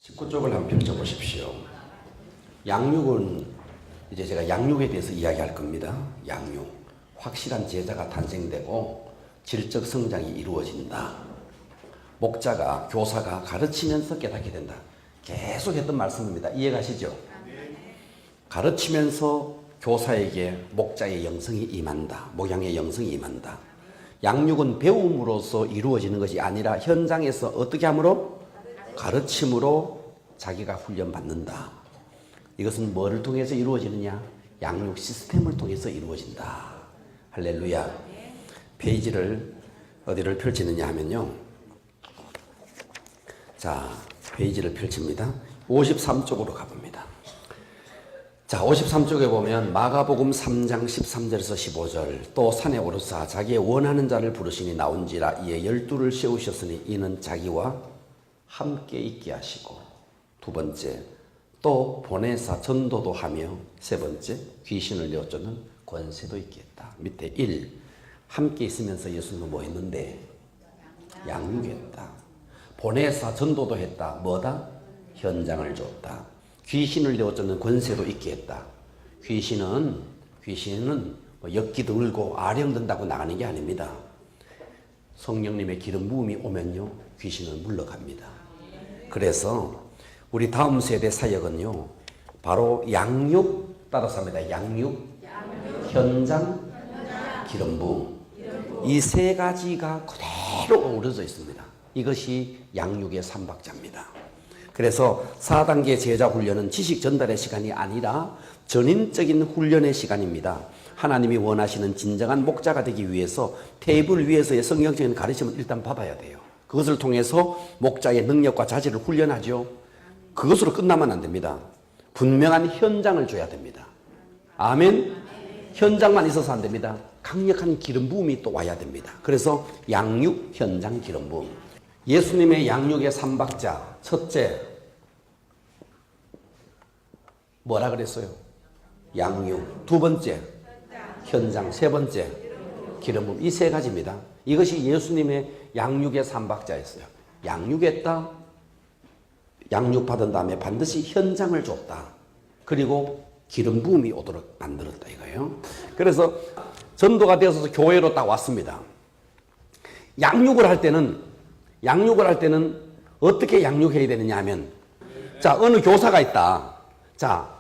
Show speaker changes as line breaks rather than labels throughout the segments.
19쪽을 한번 펼쳐보십시오. 양육은 이제 제가 양육에 대해서 이야기할 겁니다. 양육. 확실한 제자가 탄생되고 질적 성장이 이루어진다. 목자가, 교사가 가르치면서 깨닫게 된다. 계속 했던 말씀입니다. 이해가시죠? 가르치면서 교사에게 목자의 영성이 임한다. 목양의 영성이 임한다. 양육은 배움으로써 이루어지는 것이 아니라 현장에서 어떻게 함으로? 가르침으로 자기가 훈련받는다. 이것은 뭐를 통해서 이루어지느냐? 양육 시스템을 통해서 이루어진다. 할렐루야. 페이지를 어디를 펼치느냐 하면요. 자, 페이지를 펼칩니다. 53쪽으로 가봅니다. 자, 53쪽에 보면 마가복음 3장 13절에서 15절 또 산에 오르사 자기의 원하는 자를 부르시니 나온지라 이에 12를 세우셨으니 이는 자기와 함께 있게 하시고 두 번째 또 보내사 전도도 하며 세 번째 귀신을 내어쫓는 권세도 있게 했다. 밑에 1 함께 있으면서 예수님은 뭐 했는데? 양육했다. 보내사 전도도 했다. 뭐다? 현장을 줬다. 귀신을 내어쫓는 권세도 있게 했다. 귀신은 뭐 엮기 들고 아령든다고 나가는 게 아닙니다. 성령님의 기름 부음이 오면요 귀신은 물러갑니다. 그래서 우리 다음 세대 사역은요 바로 양육 따라서 합니다. 양육, 현장, 기름 부음. 이 세 가지가 그대로 어우러져 있습니다. 이것이 양육의 삼박자입니다. 그래서 4단계 제자 훈련은 지식 전달의 시간이 아니라 전인적인 훈련의 시간입니다. 하나님이 원하시는 진정한 목자가 되기 위해서 테이블 위에서의 성경적인 가르침을 일단 받아야 돼요. 그것을 통해서 목자의 능력과 자질을 훈련하죠. 그것으로 끝나면 안 됩니다. 분명한 현장을 줘야 됩니다. 아멘. 현장만 있어서 안 됩니다. 강력한 기름 부음이 또 와야 됩니다. 그래서 양육, 현장, 기름 부음. 예수님의 양육의 삼박자. 첫째, 뭐라 그랬어요? 양육. 두 번째, 현장. 세 번째, 기름 부음. 이 세 가지입니다. 이것이 예수님의 양육의 삼박자였어요. 양육했다. 양육받은 다음에 반드시 현장을 줬다. 그리고 기름 부음이 오도록 만들었다 이거예요. 그래서 전도가 되어서 교회로 딱 왔습니다. 양육을 할 때는 어떻게 양육해야 되느냐 하면, 자, 어느 교사가 있다. 자,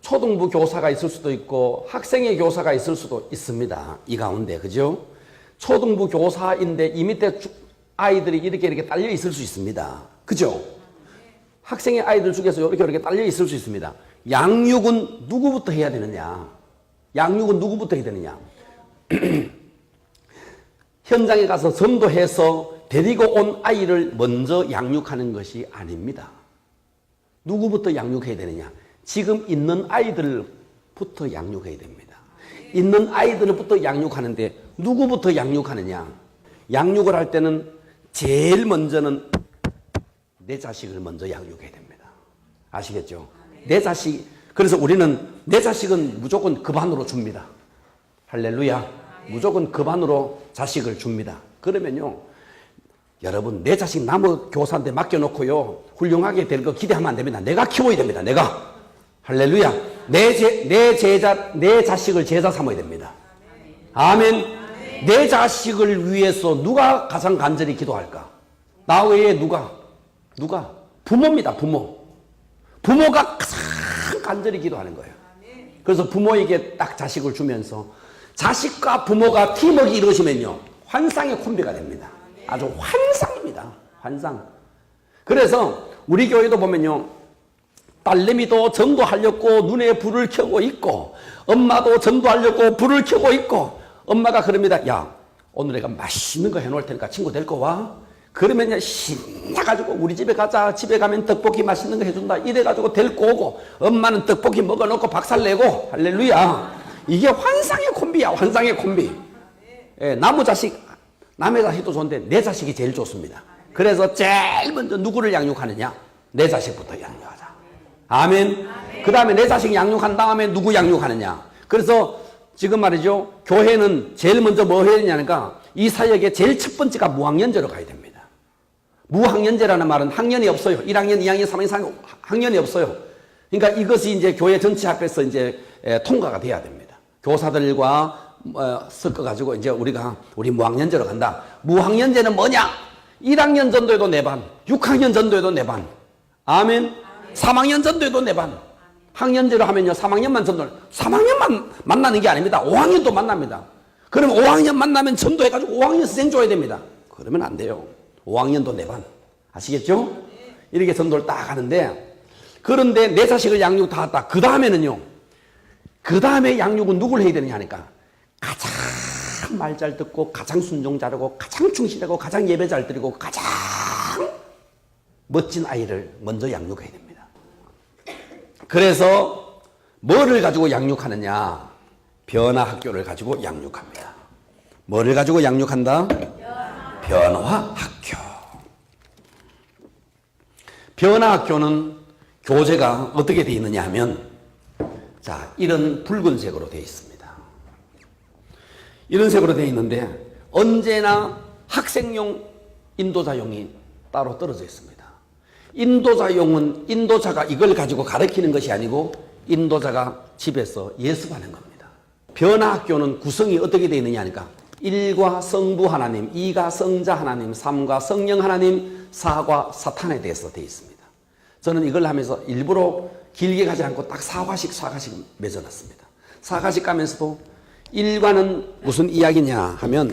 초등부 교사가 있을 수도 있고 학생의 교사가 있을 수도 있습니다. 이 가운데, 그죠? 초등부 교사인데 이 밑에 아이들이 이렇게 딸려 있을 수 있습니다. 그죠? 학생의 아이들 중에서 이렇게 딸려 있을 수 있습니다. 양육은 누구부터 해야 되느냐? 현장에 가서 전도해서 데리고 온 아이를 먼저 양육하는 것이 아닙니다. 누구부터 양육해야 되느냐? 지금 있는 아이들부터 양육해야 됩니다. 있는 아이들부터 양육하는데 누구부터 양육하느냐? 양육을 할 때는 제일 먼저는 내 자식을 먼저 양육해야 됩니다. 아시겠죠? 내 자식. 그래서 우리는 내 자식은 무조건 급한으로 줍니다. 할렐루야. 무조건 급한으로 자식을 줍니다. 그러면요, 여러분, 내 자식 남의 교사한테 맡겨놓고요 훌륭하게 될 거 기대하면 안 됩니다. 내가 키워야 됩니다. 내가. 할렐루야. 내 자식을 제자 삼아야 됩니다. 아멘. 내 자식을 위해서 누가 가장 간절히 기도할까? 나 외에 누가? 부모입니다. 부모가 가장 간절히 기도하는 거예요. 그래서 부모에게 딱 자식을 주면서 자식과 부모가 팀워크 이루어지면요 환상의 콤비가 됩니다. 아주 환상입니다. 환상. 그래서 우리 교회도 보면요 딸내미도 전도하려고 눈에 불을 켜고 있고 엄마도 전도하려고 불을 켜고 있고 엄마가 그럽니다. 야, 오늘 내가 맛있는 거 해놓을 테니까 친구 데리고 와. 그러면 신나가지고 우리 집에 가자. 집에 가면 떡볶이 맛있는 거 해준다. 이래가지고 데리고 오고 엄마는 떡볶이 먹어놓고 박살내고. 할렐루야. 이게 환상의 콤비야. 환상의 콤비. 예, 남의 자식도 좋은데 내 자식이 제일 좋습니다. 그래서 제일 먼저 누구를 양육하느냐? 내 자식부터 양육하자. 아멘. 그 다음에 내 자식 양육한 다음에 누구 양육하느냐? 그래서 지금 말이죠. 교회는 제일 먼저 뭐 해야 되냐니까 이 사역의 제일 첫 번째가 무학년제로 가야 됩니다. 무학년제라는 말은 학년이 없어요. 1학년, 2학년, 3학년, 4학년 학년이 없어요. 그러니까 이것이 이제 교회 전체 앞에서 이제 통과가 돼야 됩니다. 교사들과 섞어가지고 이제 우리 무학년제로 간다. 무학년제는 뭐냐? 1학년 전도에도 4반, 6학년 전도에도 4반. 아멘. 3학년 전도에도 4반. 학년제로 하면요, 3학년만 전도를, 3학년만 만나는 게 아닙니다. 5학년도 만납니다. 그러면 5학년 만나면 전도해가지고 5학년 선생 줘야 됩니다. 그러면 안 돼요. 5학년도 4반. 아시겠죠? 이렇게 전도를 딱 하는데, 그런데 내 자식을 양육 다 했다. 그 다음에는요, 그 다음에 양육은 누굴 해야 되느냐 하니까, 가장 말 잘 듣고, 가장 순종 잘하고, 가장 충실하고, 가장 예배 잘 드리고, 가장 멋진 아이를 먼저 양육해야 됩니다. 그래서 뭐를 가지고 양육하느냐? 변화학교를 가지고 양육합니다. 뭐를 가지고 양육한다? 변화학교. 변화학교는 교재가 어떻게 되어 있느냐 하면, 자, 이런 붉은색으로 되어 있습니다. 이런 색으로 되어 있는데 언제나 학생용, 인도자용이 따로 떨어져 있습니다. 인도자용은 인도자가 이걸 가지고 가르치는 것이 아니고 인도자가 집에서 예습하는 겁니다. 변화학교는 구성이 어떻게 되어 있느냐 하니까 1과 성부 하나님, 2가 성자 하나님, 3과 성령 하나님, 4과 사탄에 대해서 되어 있습니다. 저는 이걸 하면서 일부러 길게 가지 않고 딱 4과씩 맺어놨습니다. 4과씩 가면서도 1과는 무슨 이야기냐 하면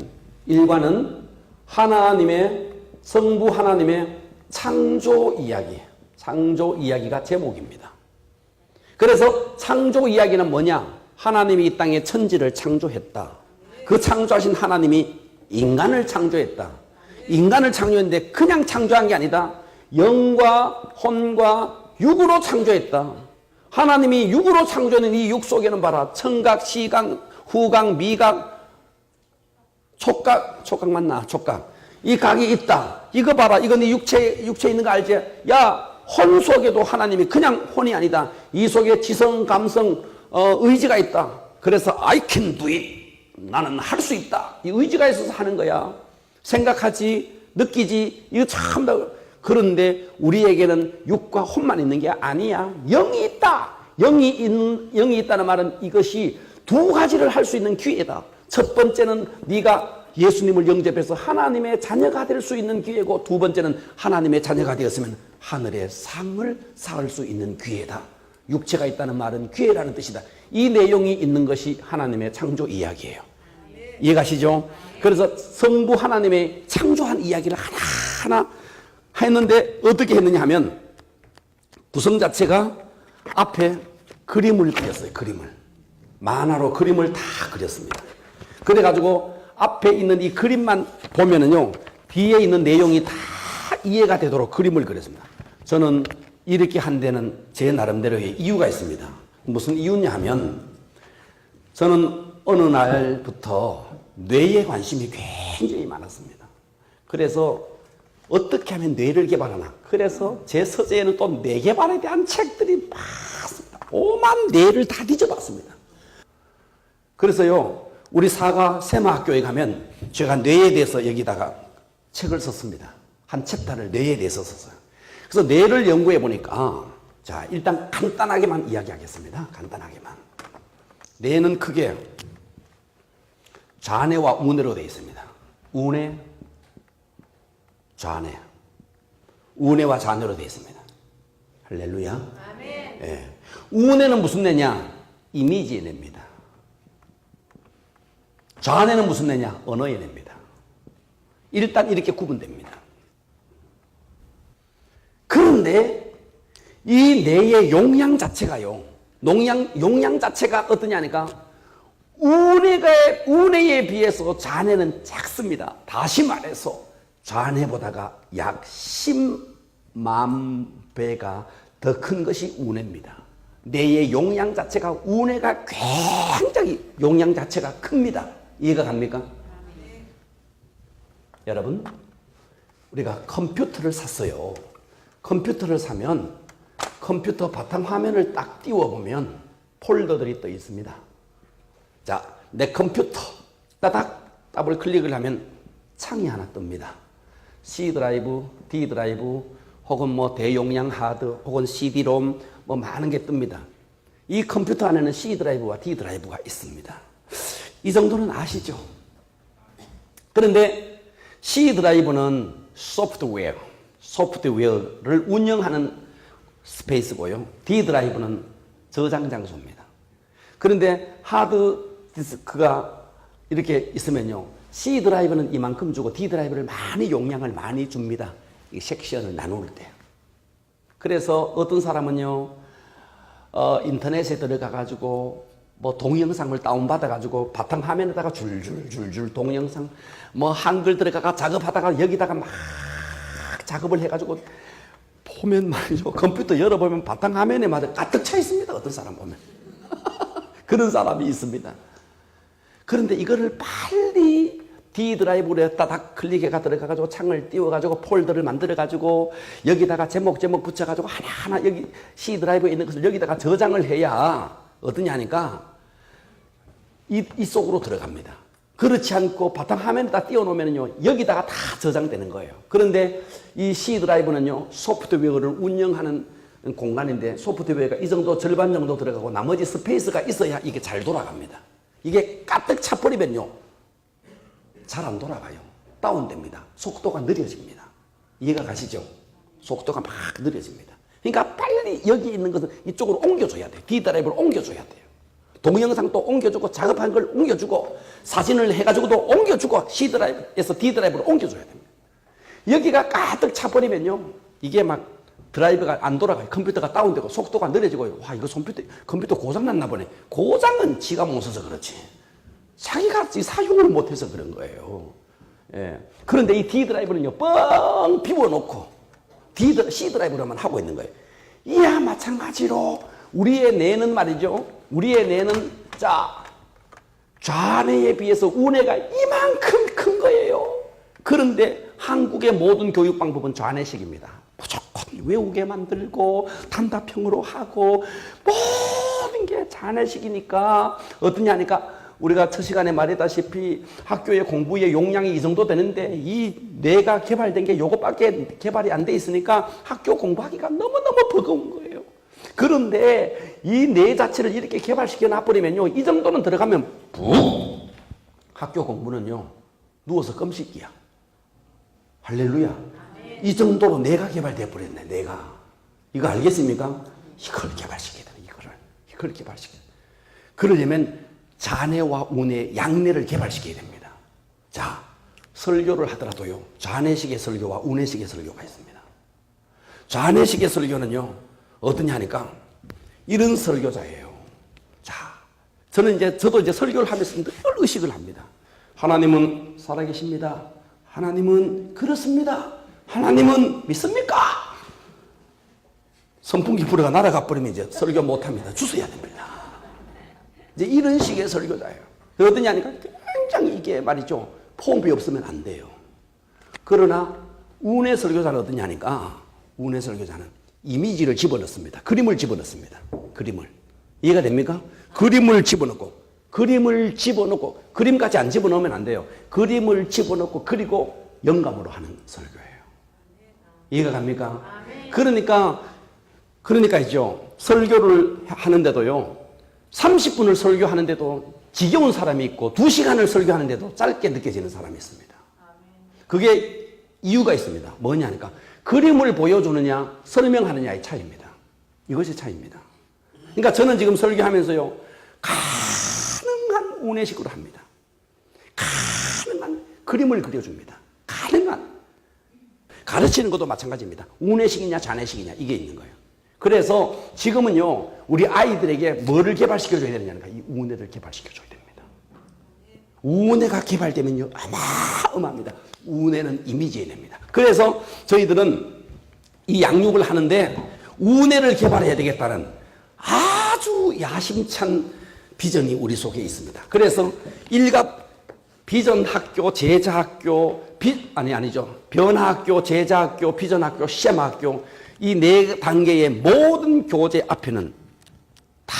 1과는 하나님의, 성부 하나님의 창조 이야기, 창조 이야기가 제목입니다. 그래서 창조 이야기는 뭐냐? 하나님이 이 땅에 천지를 창조했다. 그 창조하신 하나님이 인간을 창조했다. 인간을 창조했는데 그냥 창조한 게 아니다. 영과 혼과 육으로 창조했다. 하나님이 육으로 창조하는 이 육 속에는 봐라. 청각, 시각, 후각, 미각, 촉각 맞나? 촉각. 이 각이 있다. 이거 봐라. 이건 네 육체에 있는 거 알지? 야, 혼 속에도 하나님이 그냥 혼이 아니다. 이 속에 지성, 감성, 의지가 있다. 그래서 I can do it. 나는 할 수 있다. 이 의지가 있어서 하는 거야. 생각하지, 느끼지, 이거 참 다. 그런데 우리에게는 육과 혼만 있는 게 아니야. 영이 있다. 영이 있다는 말은 이것이 두 가지를 할 수 있는 기회다. 첫 번째는 네가 예수님을 영접해서 하나님의 자녀가 될 수 있는 기회고, 두 번째는 하나님의 자녀가 되었으면 하늘의 상을 쌓을 수 있는 기회다. 육체가 있다는 말은 기회라는 뜻이다. 이 내용이 있는 것이 하나님의 창조 이야기예요. 이해가시죠? 그래서 성부 하나님의 창조한 이야기를 하나하나 했는데 어떻게 했느냐 하면 구성 자체가 앞에 그림을 그렸어요. 그림을. 만화로 그림을 다 그렸습니다. 그래가지고 앞에 있는 이 그림만 보면은요, 뒤에 있는 내용이 다 이해가 되도록 그림을 그렸습니다. 저는 이렇게 한 데는 제 나름대로의 이유가 있습니다. 무슨 이유냐 하면, 저는 어느 날부터 뇌에 관심이 굉장히 많았습니다. 그래서 어떻게 하면 뇌를 개발하나. 그래서 제 서재에는 또 뇌 개발에 대한 책들이 많습니다. 오만 뇌를 다 뒤져봤습니다. 그래서요, 우리 사가 세마학교에 가면 제가 뇌에 대해서 여기다가 책을 썼습니다. 한 챕터를 뇌에 대해서 썼어요. 그래서 뇌를 연구해 보니까, 자, 일단 간단하게만 이야기하겠습니다. 간단하게만. 뇌는 크게 좌뇌와 우뇌로 되어 있습니다. 우뇌, 좌뇌. 우뇌와 좌뇌로 되어 있습니다. 할렐루야. 아멘. 예. 우뇌는 무슨 뇌냐? 이미지의 뇌입니다. 좌뇌는 무슨 뇌냐? 언어의 뇌입니다. 일단 이렇게 구분됩니다. 그런데 이 뇌의 용량 자체가요, 용량 자체가 어떠냐니까, 우뇌에 비해서 좌뇌는 작습니다. 다시 말해서 좌뇌보다가 약 10만 배가 더 큰 것이 우뇌입니다. 뇌의 용량 자체가, 우뇌가 굉장히 용량 자체가 큽니다. 이해가 갑니까? 여러분, 우리가 컴퓨터를 샀어요. 컴퓨터를 사면 컴퓨터 바탕화면을 딱 띄워보면 폴더들이 떠 있습니다. 자, 내 컴퓨터 따닥 더블 클릭을 하면 창이 하나 뜹니다. C 드라이브, D 드라이브, 혹은 뭐 대용량 하드, 혹은 CD-롬, 뭐 많은 게 뜹니다. 이 컴퓨터 안에는 C 드라이브와 D 드라이브가 있습니다. 이 정도는 아시죠? 그런데 C 드라이브는 소프트웨어를 운영하는 스페이스고요. D 드라이브는 저장 장소입니다. 그런데 하드 디스크가 이렇게 있으면요, C 드라이브는 이만큼 주고 D 드라이브를 많이 용량을 많이 줍니다. 이 섹션을 나눌 때. 그래서 어떤 사람은요, 인터넷에 들어가가지고 뭐 동영상을 다운받아가지고 바탕화면에다가 줄줄줄줄 동영상, 뭐 한글 들어가가 작업하다가 여기다가 막 작업을 해가지고 보면 말이죠, 컴퓨터 열어보면 바탕화면에마다 가득 차 있습니다. 어떤 사람 보면. 그런 사람이 있습니다. 그런데 이거를 빨리 D 드라이브로 따닥 클릭해가 들어가가지고 창을 띄워가지고 폴더를 만들어가지고 여기다가 제목 붙여가지고 하나하나 여기 C 드라이브에 있는 것을 여기다가 저장을 해야 어떠냐니까 이 속으로 들어갑니다. 그렇지 않고 바탕화면에다 띄워놓으면요, 여기다가 다 저장되는 거예요. 그런데 이 C 드라이브는요, 소프트웨어를 운영하는 공간인데 소프트웨어가 이 정도 절반 정도 들어가고 나머지 스페이스가 있어야 이게 잘 돌아갑니다. 이게 가득 차버리면요, 잘 안 돌아가요. 다운됩니다. 속도가 느려집니다. 이해가 가시죠? 속도가 막 느려집니다. 그러니까 빨리 여기 있는 것은 이쪽으로 옮겨줘야 돼요. D 드라이브를 옮겨줘야 돼요. 동영상도 옮겨주고 작업한 걸 옮겨주고 사진을 해가지고도 옮겨주고 C 드라이브에서 D 드라이브로 옮겨줘야 됩니다. 여기가 가득 차버리면요, 이게 막 드라이브가 안 돌아가요. 컴퓨터가 다운되고 속도가 느려지고, 와, 이거 컴퓨터 고장났나 보네. 고장은 지가 못 써서 그렇지, 자기가 사용을 못해서 그런 거예요. 예. 그런데 이 D 드라이브는요, 뻥 비워놓고 C 드라이브로만 하고 있는 거예요. 이야 마찬가지로 우리의 뇌는 말이죠, 우리의 뇌는 좌뇌에 비해서 우뇌가 이만큼 큰 거예요. 그런데 한국의 모든 교육 방법은 좌뇌식입니다. 무조건 외우게 만들고 단답형으로 하고 모든 게 좌뇌식이니까 어떠냐니까, 우리가 첫 시간에 말했다시피 학교의 공부의 용량이 이 정도 되는데 이 뇌가 개발된 게 요것밖에 개발이 안 돼 있으니까 학교 공부하기가 너무너무 버거운 거예요. 그런데 이 뇌 자체를 이렇게 개발시켜 놔버리면요, 이 정도는 들어가면 푹 학교 공부는요, 누워서 껌 씻기야. 할렐루야. 이 정도로 뇌가 개발돼 버렸네. 뇌가. 이거 알겠습니까? 이걸 개발시켜야 돼. 이걸 개발시켜야 돼. 그러려면 좌뇌와 우뇌, 양뇌를 개발시켜야 됩니다. 자, 설교를 하더라도요, 좌뇌식의 설교와 우뇌식의 설교가 있습니다. 좌뇌식의 설교는요, 어떠냐 하니까 이런 설교자예요. 자, 저도 이제 설교를 하면서 늘 의식을 합니다. 하나님은 살아계십니다. 하나님은 그렇습니다. 하나님은 믿습니까? 선풍기 불어가 날아가 버리면 이제 설교 못합니다. 주워야 됩니다. 이제 이런 식의 설교자예요. 어떠냐니까 굉장히 이게 말이죠, 폼이 없으면 안 돼요. 그러나 운의 설교자는 어떠냐니까, 운의 설교자는 이미지를 집어넣습니다. 그림을 집어넣습니다. 그림을. 이해가 됩니까? 그림을 집어넣고 그림까지 안 집어넣으면 안 돼요. 그림을 집어넣고 그리고 영감으로 하는 설교예요. 이해가 갑니까? 그러니까 있죠, 설교를 하는데도요, 30분을 설교하는데도 지겨운 사람이 있고 2시간을 설교하는데도 짧게 느껴지는 사람이 있습니다. 그게 이유가 있습니다. 뭐냐니까 그림을 보여주느냐 설명하느냐의 차이입니다. 이것이 차이입니다. 그러니까 저는 지금 설교하면서요, 가능한 운해식으로 합니다. 가능한 그림을 그려줍니다. 가능한. 가르치는 것도 마찬가지입니다. 운해식이냐 좌뇌식이냐 이게 있는 거예요. 그래서 지금은요, 우리 아이들에게 뭐를 개발시켜줘야 되느냐니까 이 우뇌를 개발시켜줘야 됩니다. 우뇌가 개발되면요, 어마어마합니다. 우뇌는 이미지에 냅니다. 그래서 저희들은 이 양육을 하는데 우뇌를 개발해야 되겠다는 아주 야심찬 비전이 우리 속에 있습니다. 그래서 일갑 비전학교, 제자학교, 변화학교, 제자학교, 비전학교, 시험학교, 이 네 단계의 모든 교재 앞에는 다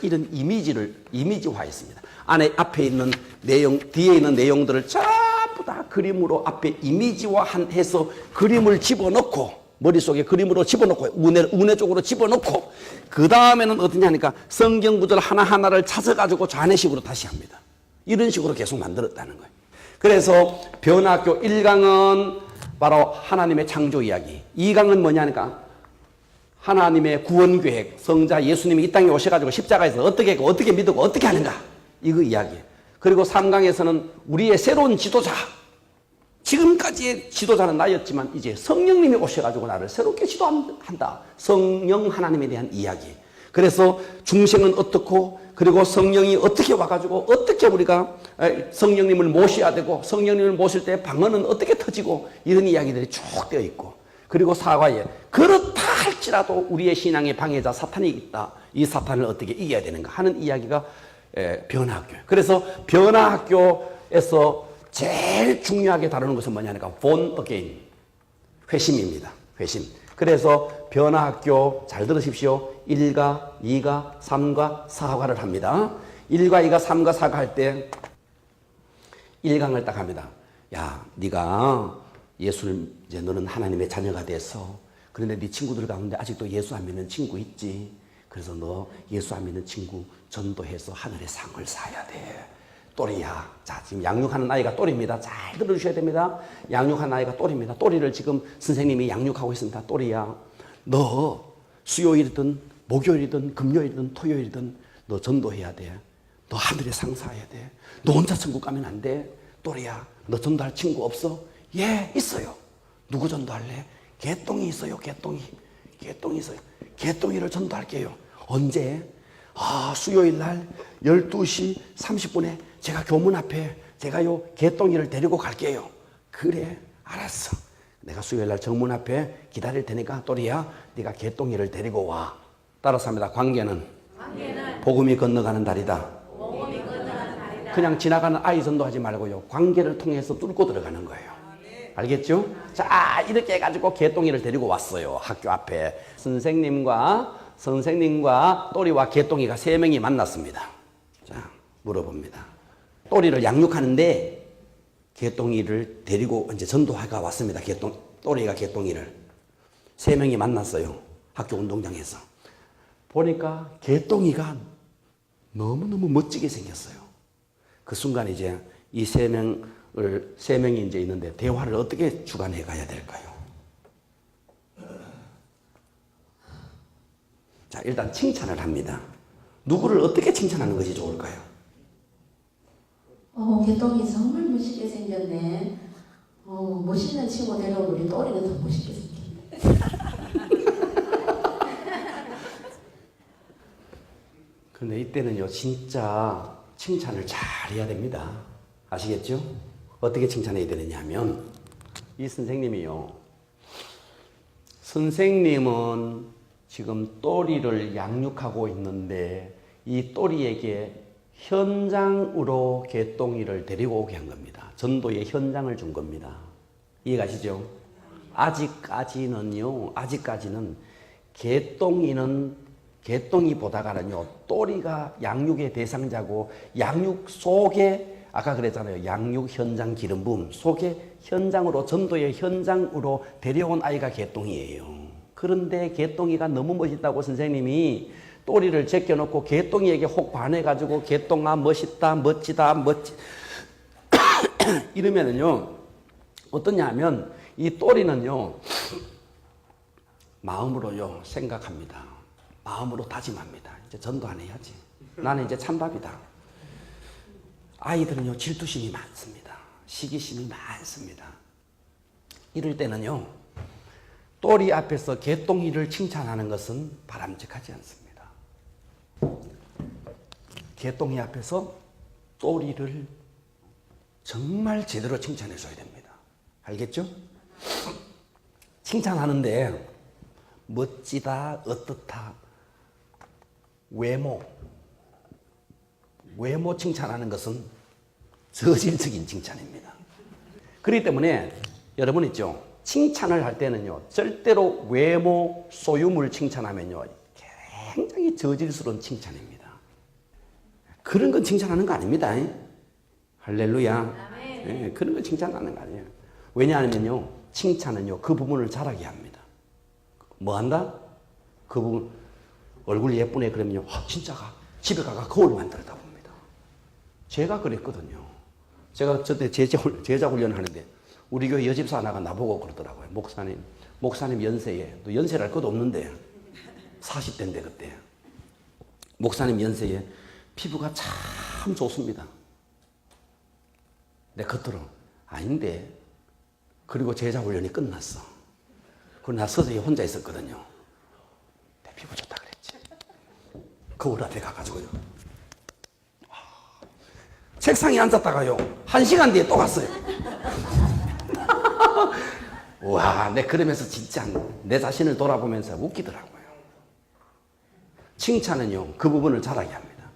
이런 이미지화했습니다. 앞에 있는 내용, 뒤에 있는 내용들을 전부 다 그림으로 앞에 이미지화 해서 그림을 집어넣고 머릿속에 그림으로 집어넣고 운해 쪽으로 집어넣고 그 다음에는 어떠냐 하니까 성경 구절 하나하나를 찾아가지고 좌뇌식으로 다시 합니다. 이런 식으로 계속 만들었다는 거예요. 그래서 변화학교 1강은 바로 하나님의 창조 이야기, 2강은 뭐냐 하니까 하나님의 구원 계획, 성자 예수님이 이 땅에 오셔가지고 십자가에서 어떻게 했고 어떻게 믿고 어떻게 하는가 이거 이야기. 그리고 3강에서는 우리의 새로운 지도자, 지금까지의 지도자는 나였지만 이제 성령님이 오셔가지고 나를 새롭게 지도한다. 성령 하나님에 대한 이야기. 그래서 중생은 어떻고 그리고 성령이 어떻게 와가지고 어떻게 우리가 성령님을 모셔야 되고 성령님을 모실 때 방언은 어떻게 터지고 이런 이야기들이 쭉 되어 있고 그리고 4과에 그렇다 할지라도 우리의 신앙의 방해자 사탄이 있다. 이 사탄을 어떻게 이겨야 되는가 하는 이야기가 변화학교예요. 그래서 변화학교에서 제일 중요하게 다루는 것은 뭐냐니까 born again, 회심입니다. 회심. 그래서 변화학교 잘 들으십시오. 1가, 2가, 3가, 4과를 합니다. 1과 2가, 3과, 4가 할 때 1강을 딱 합니다. 야, 네가 예수를 이제 너는 하나님의 자녀가 돼서 그런데 네 친구들 가운데 아직도 예수 안 믿는 친구 있지. 그래서 너 예수 안 믿는 친구 전도해서 하늘의 상을 사야 돼. 또리야. 자, 지금 양육하는 아이가 또리입니다. 잘 들어주셔야 됩니다. 양육하는 아이가 또리입니다. 또리를 지금 선생님이 양육하고 있습니다. 또리야. 너 수요일이든 목요일이든 금요일이든 토요일이든 너 전도해야 돼. 너 하늘의 상 사야 돼. 너 혼자 천국 가면 안 돼. 또리야. 너 전도할 친구 없어? 예, 있어요. 누구 전도할래? 개똥이 있어요. 개똥이 있어요. 개똥이를 전도할게요. 언제? 수요일 날 12시 30분에 제가 교문 앞에 제가 요 개똥이를 데리고 갈게요. 그래, 알았어. 내가 수요일 날 정문 앞에 기다릴 테니까 또리야, 네가 개똥이를 데리고 와. 따라서 합니다. 관계는 복음이 건너가는 다리다. 그냥 지나가는 아이 전도하지 말고요. 관계를 통해서 뚫고 들어가는 거예요. 알겠죠? 자, 이렇게 해가지고 개똥이를 데리고 왔어요. 학교 앞에. 선생님과 또리와 개똥이가 3명이 만났습니다. 자, 물어봅니다. 또리를 양육하는데 개똥이를 데리고 이제 전도하가 왔습니다. 또리가 개똥이를. 3명이 만났어요. 학교 운동장에서. 보니까 개똥이가 너무너무 멋지게 생겼어요. 그 순간 이제 이 3명이 이제 있는데 대화를 어떻게 주관해 가야 될까요? 자, 일단 칭찬을 합니다. 누구를 어떻게 칭찬하는 것이 좋을까요?
개똥이 정말 멋있게 생겼네. 멋있는 친구 데려오면 우리 또리는 더 멋있게 생겼네.
그런데 이때는요, 진짜 칭찬을 잘 해야 됩니다. 아시겠죠? 어떻게 칭찬해야 되느냐 하면, 이 선생님이요, 선생님은 지금 또리를 양육하고 있는데 이 또리에게 현장으로 개똥이를 데리고 오게 한 겁니다. 전도의 현장을 준 겁니다. 이해가시죠? 아직까지는 개똥이보다가는요, 또리가 양육의 대상자고 양육 속에 아까 그랬잖아요. 양육 현장 기름 부음 속에 현장으로 전도의 현장으로 데려온 아이가 개똥이에요. 그런데 개똥이가 너무 멋있다고 선생님이 또리를 제껴놓고 개똥이에게 혹 반해가지고 개똥아 멋있다 멋지다 이러면은요 어떠냐 하면 이 또리는요 마음으로요 생각합니다. 마음으로 다짐합니다. 이제 전도 안 해야지. 나는 이제 찬밥이다. 아이들은요 질투심이 많습니다. 시기심이 많습니다. 이럴 때는요 또리 앞에서 개똥이를 칭찬하는 것은 바람직하지 않습니다. 개똥이 앞에서 또리를 정말 제대로 칭찬해 줘야 됩니다. 알겠죠? 칭찬하는데 멋지다, 어떻다, 외모 칭찬하는 것은 저질적인 칭찬입니다. 그렇기 때문에 여러분 있죠? 칭찬을 할 때는요, 절대로 외모, 소유물 칭찬하면요, 굉장히 저질스러운 칭찬입니다. 그런 건 칭찬하는 거 아닙니다. 할렐루야. 예, 그런 거 칭찬하는 거 아니에요. 왜냐하면요, 칭찬은요, 그 부분을 자라게 합니다. 뭐 한다? 그 부분, 얼굴 예쁘네 그러면요, 진짜가 집에 가가 거울 만들다 봅니다. 제가 그랬거든요. 제가 저때 제자 훈련 하는데 우리 교회 여집사 하나가 나보고 그러더라고요. 목사님 연세에, 또 연세를 할 것도 없는데 40대인데 그때 목사님 연세에 피부가 참 좋습니다. 내 겉으로 아닌데. 그리고 제자 훈련이 끝났어. 그리고 나 서서히 혼자 있었거든요. 내 피부 좋다 그랬지. 거울 앞에 가가지고요. 책상에 앉았다가요, 1시간 뒤에 또 갔어요. 와, 내 그러면서 진짜 내 자신을 돌아보면서 웃기더라고요. 칭찬은요, 그 부분을 자라게 합니다.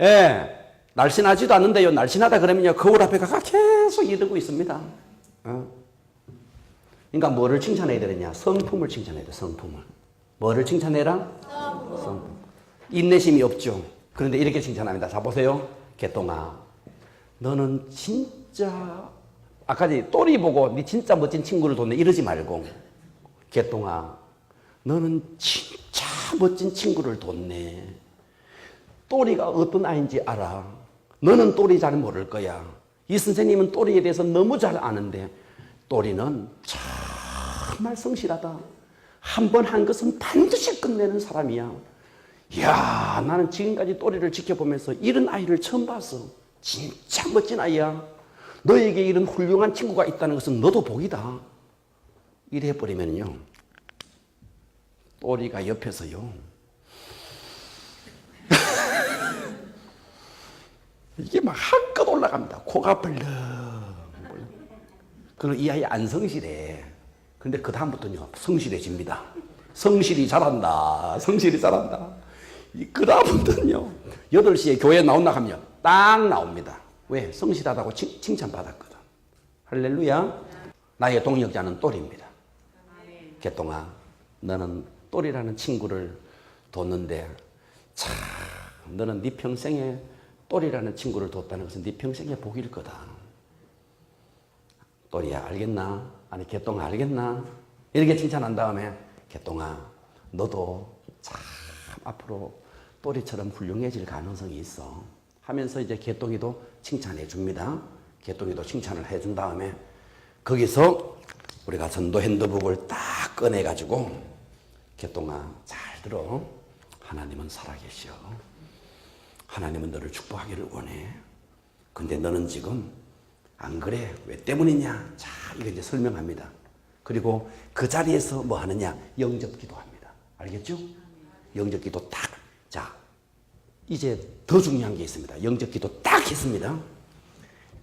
예, 날씬하지도 않는데요, 날씬하다 그러면요, 거울 앞에 가가 계속 이러고 있습니다. 그러니까 뭐를 칭찬해야 되느냐? 성품을 칭찬해야 돼, 성품을. 뭐를 칭찬해라? 성품. 인내심이 없죠. 그런데 이렇게 칭찬합니다. 자, 보세요. 개똥아, 너는 진짜, 아까지 또리 보고 네 진짜 멋진 친구를 뒀네 이러지 말고, 개똥아, 너는 진짜 멋진 친구를 뒀네. 또리가 어떤 아이인지 알아. 너는 또리 잘 모를 거야. 이 선생님은 또리에 대해서 너무 잘 아는데, 또리는 정말 성실하다. 한 번 한 것은 반드시 끝내는 사람이야. 이야, 나는 지금까지 또리를 지켜보면서 이런 아이를 처음 봤어. 진짜 멋진 아이야. 너에게 이런 훌륭한 친구가 있다는 것은 너도 복이다. 이래 버리면요, 또리가 옆에서요, 이게 막 한껏 올라갑니다. 코가 벌렁. 그리고 이 아이 안 성실해. 근데 그 다음부터는요, 성실해집니다. 성실히 잘한다. 성실히 잘한다. 그 다음부터는요, 8시에 교회 나온다 하면 딱 나옵니다. 왜? 성실하다고 칭찬받았거든. 할렐루야. 나의 동력자는 또리입니다. 개똥아, 너는 또리라는 친구를 뒀는데, 참, 너는 네 평생에 또리라는 친구를 뒀다는 것은 네 평생의 복일 거다. 또리야, 알겠나? 아니, 개똥아, 알겠나? 이렇게 칭찬한 다음에, 개똥아, 너도 참 앞으로 또리처럼 훌륭해질 가능성이 있어. 하면서 이제 개똥이도 칭찬해 줍니다. 개똥이도 칭찬을 해준 다음에, 거기서 우리가 전도 핸드북을 딱 꺼내가지고, 개똥아, 잘 들어. 하나님은 살아계셔. 하나님은 너를 축복하기를 원해. 근데 너는 지금 안 그래. 왜 때문이냐? 자, 이거 이제 설명합니다. 그리고 그 자리에서 뭐 하느냐? 영접 기도합니다. 알겠죠? 영접 기도 딱. 자, 이제 더 중요한 게 있습니다. 영접 기도 딱 했습니다.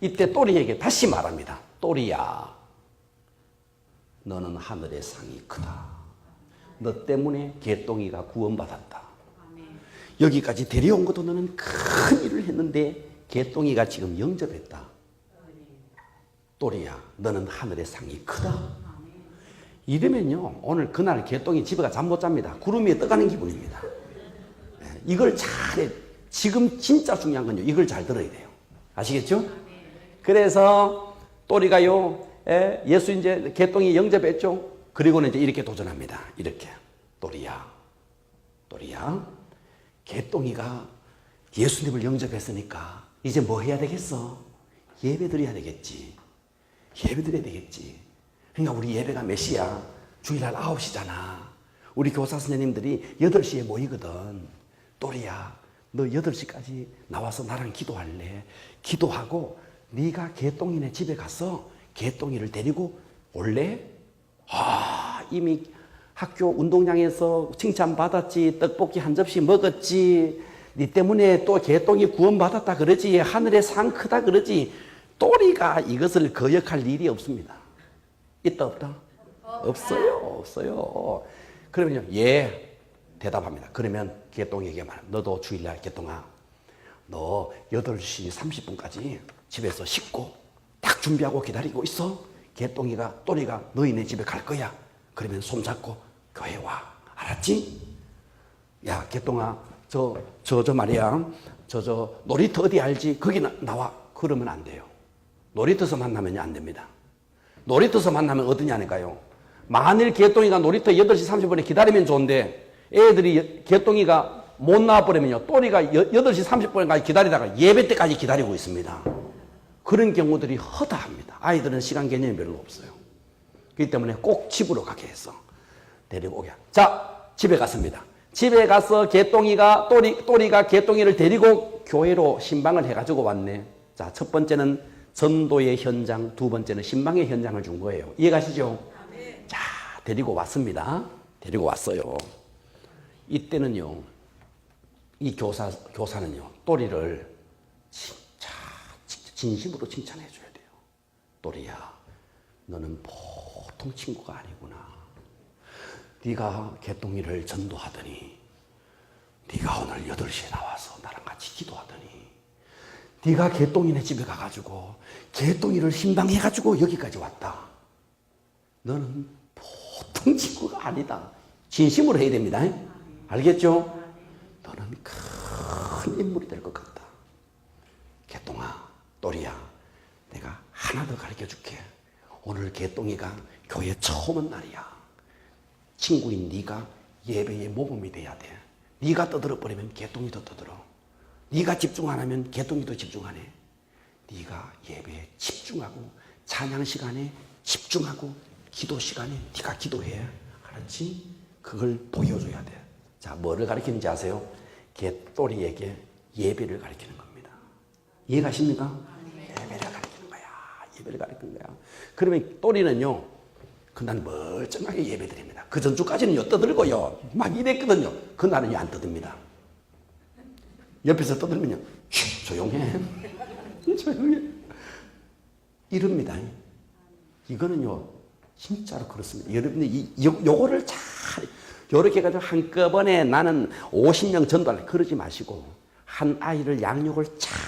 이때 또리에게 다시 말합니다. 또리야, 너는 하늘의 상이 크다. 너 때문에 개똥이가 구원받았다. 여기까지 데려온 것도 너는 큰 일을 했는데 개똥이가 지금 영접했다. 또리야, 너는 하늘의 상이 크다. 이러면요, 오늘 그날 개똥이 집에 가 잠 못 잡니다. 구름 위에 떠가는 기분입니다. 이걸 잘해. 지금 진짜 중요한 건요, 이걸 잘 들어야 돼요. 아시겠죠? 그래서 또리가요, 예수 이제 개똥이 영접했죠. 그리고는 이제 이렇게 도전합니다. 이렇게. 또리야, 개똥이가 예수님을 영접했으니까 이제 뭐 해야 되겠어? 예배 드려야 되겠지. 예배 드려야 되겠지. 그러니까 우리 예배가 몇 시야? 주일날 9시잖아. 우리 교사 선생님들이 8시에 모이거든. 또리야, 너 8시까지 나와서 나랑 기도할래? 기도하고 네가 개똥이네 집에 가서 개똥이를 데리고 올래? 이미 학교 운동장에서 칭찬받았지. 떡볶이 한 접시 먹었지. 네 때문에 또 개똥이 구원받았다 그러지. 하늘의 상 크다 그러지. 또리가 이것을 거역할 일이 없습니다. 있다 없다? 없어요. 그러면요, 예, 대답합니다. 그러면 개똥에게 말, 너도 주일날 개똥아, 너 8시 30분까지 집에서 씻고 딱 준비하고 기다리고 있어. 개똥이가, 또리가 너희네 집에 갈 거야. 그러면 손잡고 교회 와. 알았지? 야, 개똥아, 저 말이야. 저 놀이터 어디 알지? 거기 나와. 그러면 안 돼요. 놀이터에서 만나면 안 됩니다. 놀이터에서 만나면 어떠냐니까요. 만일 개똥이가 놀이터 8시 30분에 기다리면 좋은데 애들이 개똥이가 못 나와버리면요. 또리가 8시 30분까지 기다리다가 예배 때까지 기다리고 있습니다. 그런 경우들이 허다합니다. 아이들은 시간 개념이 별로 없어요. 그렇기 때문에 꼭 집으로 가게 해서 데리고 오게. 자, 집에 갔습니다. 집에 가서 개똥이가 또리가 개똥이를 데리고 교회로 신방을 해가지고 왔네. 자, 첫 번째는 전도의 현장, 두 번째는 신방의 현장을 준 거예요. 이해가시죠? 자, 데리고 왔습니다. 데리고 왔어요. 이때는요, 이 교사는요, 또리를 진짜 진심으로 칭찬해 줘야 돼요. 또리야, 너는 보통 친구가 아니구나. 네가 개똥이를 전도하더니, 네가 오늘 8시에 나와서 나랑 같이 기도하더니, 네가 개똥이네 집에 가가지고 개똥이를 신방해가지고 여기까지 왔다. 너는 보통 친구가 아니다. 진심으로 해야 됩니다. 알겠죠? 너는 큰 인물이 될 것 같다. 개똥아, 또리야, 내가 하나 더 가르쳐 줄게. 오늘 개똥이가 교회 처음 온 날이야. 친구인 네가 예배의 모범이 돼야 돼. 네가 떠들어버리면 개똥이도 떠들어. 네가 집중 안 하면 개똥이도 집중 안 해. 네가 예배에 집중하고 찬양 시간에 집중하고 기도 시간에 네가 기도해. 알았지? 그걸 보여줘야 돼. 자, 뭐를 가르치는지 아세요? 개또리에게 예배를 가르치는 겁니다. 이해가십니까? 예배를 가르치는 거야. 예배를 가르치는 거야. 그러면 또리는요, 그날 멀쩡하게 예배 드립니다. 그 전주까지는요, 떠들고요. 막 이랬거든요. 그날은요, 안 떠듭니다. 옆에서 떠들면요, 조용해. 조용해. 이럽니다. 이거는요, 진짜로 그렇습니다. 여러분들, 요거를 잘, 요렇게 해가지고 한꺼번에 나는 50명 전도할래. 그러지 마시고, 한 아이를 양육을 잘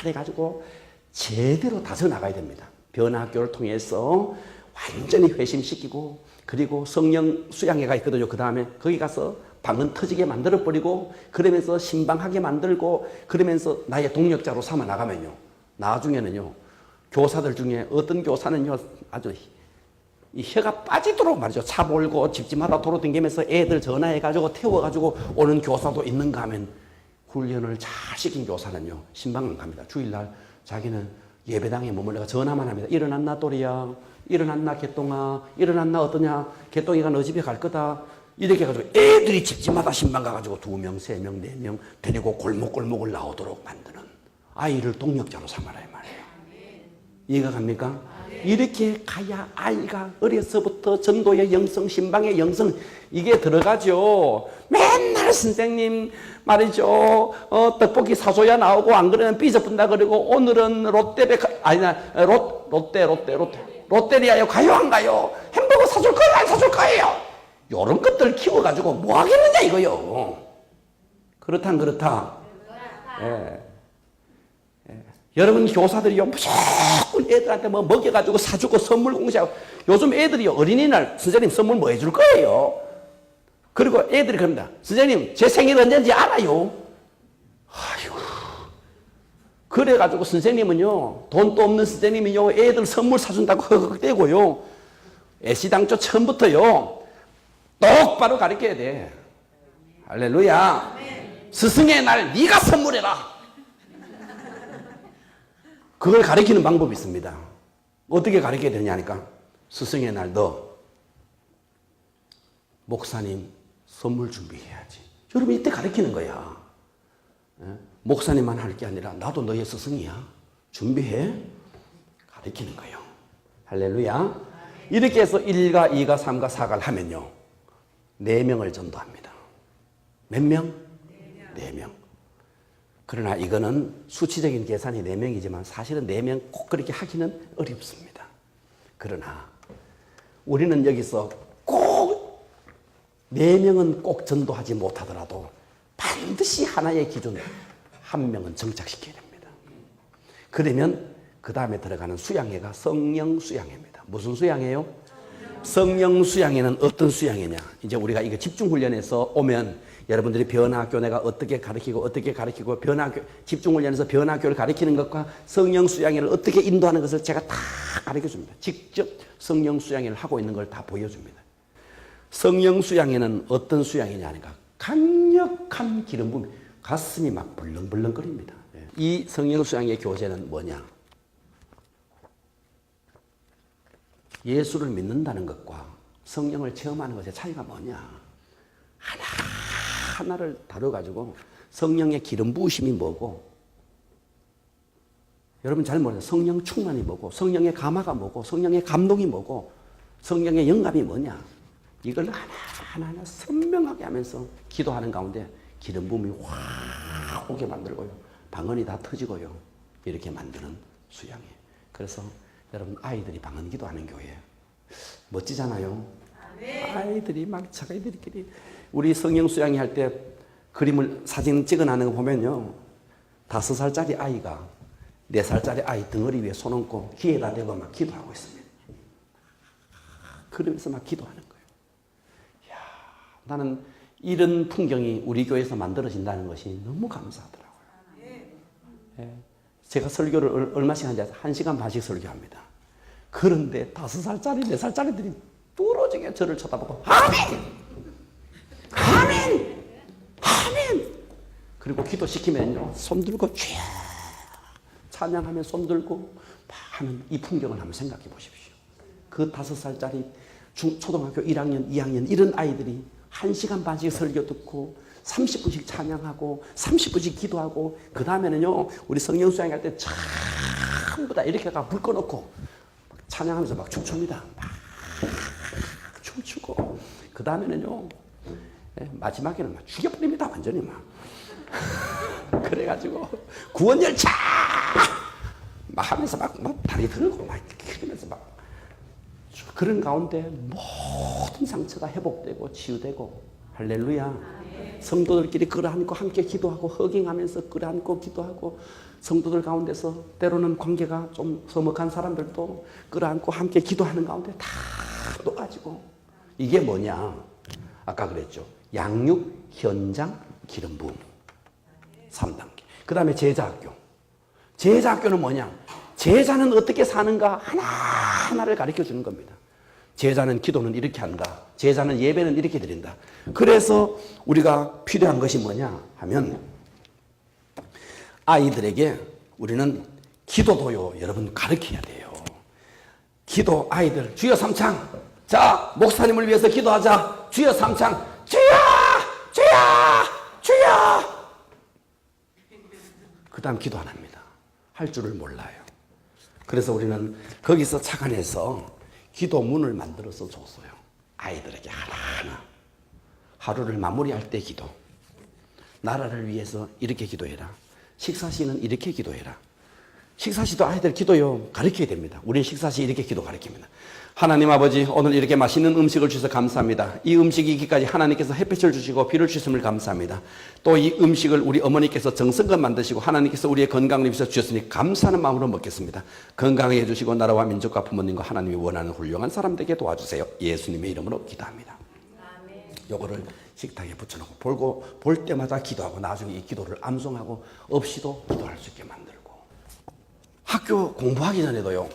해가지고, 제대로 다져 나가야 됩니다. 변화학교를 통해서 완전히 회심시키고, 그리고 성령 수양회가 있거든요. 그 다음에 거기 가서 방언 터지게 만들어버리고, 그러면서 신방하게 만들고, 그러면서 나의 동력자로 삼아 나가면요, 나중에는요, 교사들 중에 어떤 교사는요, 아주 이 혀가 빠지도록 말이죠. 차 몰고 집집마다 도로 댕기면서 애들 전화해가지고 태워가지고 오는 교사도 있는가 하면, 훈련을 잘 시킨 교사는요, 신방 안 갑니다. 주일날 자기는 예배당에 머물러가 전화만 합니다. 일어났나 또리야? 일어났나 개똥아? 일어났나 어떠냐? 개똥이가 너 집에 갈 거다. 이렇게 해가지고 애들이 집집마다 신방 가가지고 2명, 3명, 4명 데리고 골목골목을 나오도록 만드는 아이를 동력자로 삼아라 이 말이에요. 이해가 갑니까? 이렇게 가야 아이가 어려서부터 전도의 영성, 신방의 영성, 이게 들어가죠. 맨날 선생님 말이죠. 떡볶이 사줘야 나오고 안 그러면 삐져분다 그러고, 오늘은 롯데리아에 가요 안 가요? 햄버거 사줄 거예요 안 사줄 거예요? 이런 것들 키워가지고 뭐 하겠느냐 이거요. 그렇다 안 그렇다? 예. 여러분 교사들이요, 무조건 애들한테 뭐 먹여가지고 사주고 선물 공시하고, 요즘 애들이 어린이날 선생님 선물 뭐 해줄 거예요? 그리고 애들이 그럽니다. 선생님 제 생일 언제인지 알아요? 아이고. 그래가지고 선생님은요, 돈도 없는 선생님이요, 애들 선물 사준다고 허걱대고요, 애시당초 처음부터요, 똑바로 가르쳐야 돼. 할렐루야. 스승의 날 네가 선물해라. 그걸 가르치는 방법이 있습니다. 어떻게 가르쳐야 되냐니까, 스승의 날 너 목사님 선물 준비해야지. 여러분 이때 가르치는 거야. 목사님만 할 게 아니라 나도 너의 스승이야. 준비해. 가르치는 거예요. 할렐루야. 이렇게 해서 1가 2가 3가 4가를 하면요, 4명을 전도합니다. 몇 명? 4명. 그러나 이거는 수치적인 계산이 4명이지만 사실은 4명 꼭 그렇게 하기는 어렵습니다. 그러나 우리는 여기서 꼭 4명은 꼭 전도하지 못하더라도 반드시 하나의 기준, 1명은 정착시켜야 됩니다. 그러면 그 다음에 들어가는 수양회가 성령 수양회입니다. 무슨 수양회요? 성령 수양에는 어떤 수양이냐? 이제 우리가 이거 집중훈련에서 오면 여러분들이 변화학교 내가 어떻게 가르치고 변화학교 집중훈련에서 변화학교를 가르치는 것과 성령 수양회를 어떻게 인도하는 것을 제가 다 가르쳐 줍니다. 직접 성령 수양회를 하고 있는 걸 다 보여줍니다. 성령 수양회는 어떤 수양이냐 하니까 강력한 기름 부음, 가슴이 막 벌렁벌렁거립니다. 이 성령 수양회 교제는 뭐냐? 예수를 믿는다는 것과 성령을 체험하는 것의 차이가 뭐냐? 하나하나를 다뤄가지고 성령의 기름 부으심이 뭐고, 여러분 잘 모르죠. 성령 충만이 뭐고, 성령의 감화가 뭐고, 성령의 감동이 뭐고, 성령의 영감이 뭐냐? 이걸 하나하나 선명하게 하면서 기도하는 가운데 기름 부음이 확 오게 만들고요. 방언이 다 터지고요. 이렇게 만드는 수양이에요. 그래서 여러분 아이들이 방언 기도하는 교회예요. 멋지잖아요. 아이들이 막 자기들끼리 우리 성령 수양회 할 때 그림을 사진 찍어놓는 거 보면요. 5살짜리 아이가 4살짜리 아이 등허리 위에 손 얹고 귀에다 대고 막 기도하고 있습니다. 그러면서 막 기도하는 거예요. 이야, 나는 이런 풍경이 우리 교회에서 만들어진다는 것이 너무 감사하더라고요. 예. 제가 설교를 얼마씩 하는지 1시간 반씩 설교합니다. 그런데 5살짜리, 4살짜리들이 뚫어지게 저를 쳐다보고 아멘! 아멘! 아멘! 그리고 기도시키면요. 손 들고 쫙 찬양하면 손 들고 하는 이 풍경을 한번 생각해 보십시오. 그 5살짜리 초등학교 1학년, 2학년 이런 아이들이 1시간 반씩 설교 듣고 30분씩 찬양하고 30분씩 기도하고 그 다음에는요 우리 성령 수양회 할 때 전부 다 이렇게 불 꺼놓고 찬양하면서 막 춤춥니다. 막 춤추고 그 다음에는요 마지막에는 막 죽여버립니다. 완전히 막 그래가지고 구원열차 막 하면서 막 다리 들고 막 이러면서 막 그런 가운데 모든 상처가 회복되고 치유되고 할렐루야. 성도들끼리 끌어안고 함께 기도하고 허깅하면서 끌어안고 기도하고 성도들 가운데서 때로는 관계가 좀 서먹한 사람들도 끌어안고 함께 기도하는 가운데 다 놓아지고 이게 뭐냐? 아까 그랬죠. 양육, 현장, 기름 부음 3단계. 그 다음에 제자학교. 제자학교는 뭐냐? 제자는 어떻게 사는가 하나하나를 가르쳐 주는 겁니다. 제자는 기도는 이렇게 한다. 제자는 예배는 이렇게 드린다. 그래서 우리가 필요한 것이 뭐냐 하면 아이들에게 우리는 기도도요. 여러분 가르쳐야 돼요. 기도 아이들 주여 삼창. 자 목사님을 위해서 기도하자. 주여 삼창. 주여 주여 주여. 그 다음 기도 안 합니다. 할 줄을 몰라요. 그래서 우리는 거기서 착안해서 기도문을 만들어서 줬어요. 아이들에게 하나하나. 하루를 마무리할 때 기도. 나라를 위해서 이렇게 기도해라. 식사시는 이렇게 기도해라. 식사시도 아이들 기도요. 가르쳐야 됩니다. 우리는 식사시 이렇게 기도 가르칩니다. 하나님 아버지 오늘 이렇게 맛있는 음식을 주셔서 감사합니다. 이 음식이 있기까지 하나님께서 햇빛을 주시고 비를 주심을 감사합니다. 또 이 음식을 우리 어머니께서 정성껏 만드시고 하나님께서 우리의 건강을 위해서 주셨으니 감사하는 마음으로 먹겠습니다. 건강하게 해주시고 나라와 민족과 부모님과 하나님이 원하는 훌륭한 사람 되게 도와주세요. 예수님의 이름으로 기도합니다. 요거를 식탁에 붙여놓고 볼 때마다 기도하고 나중에 이 기도를 암송하고 없이도 기도할 수 있게 만들고 학교 공부하기 전에도요.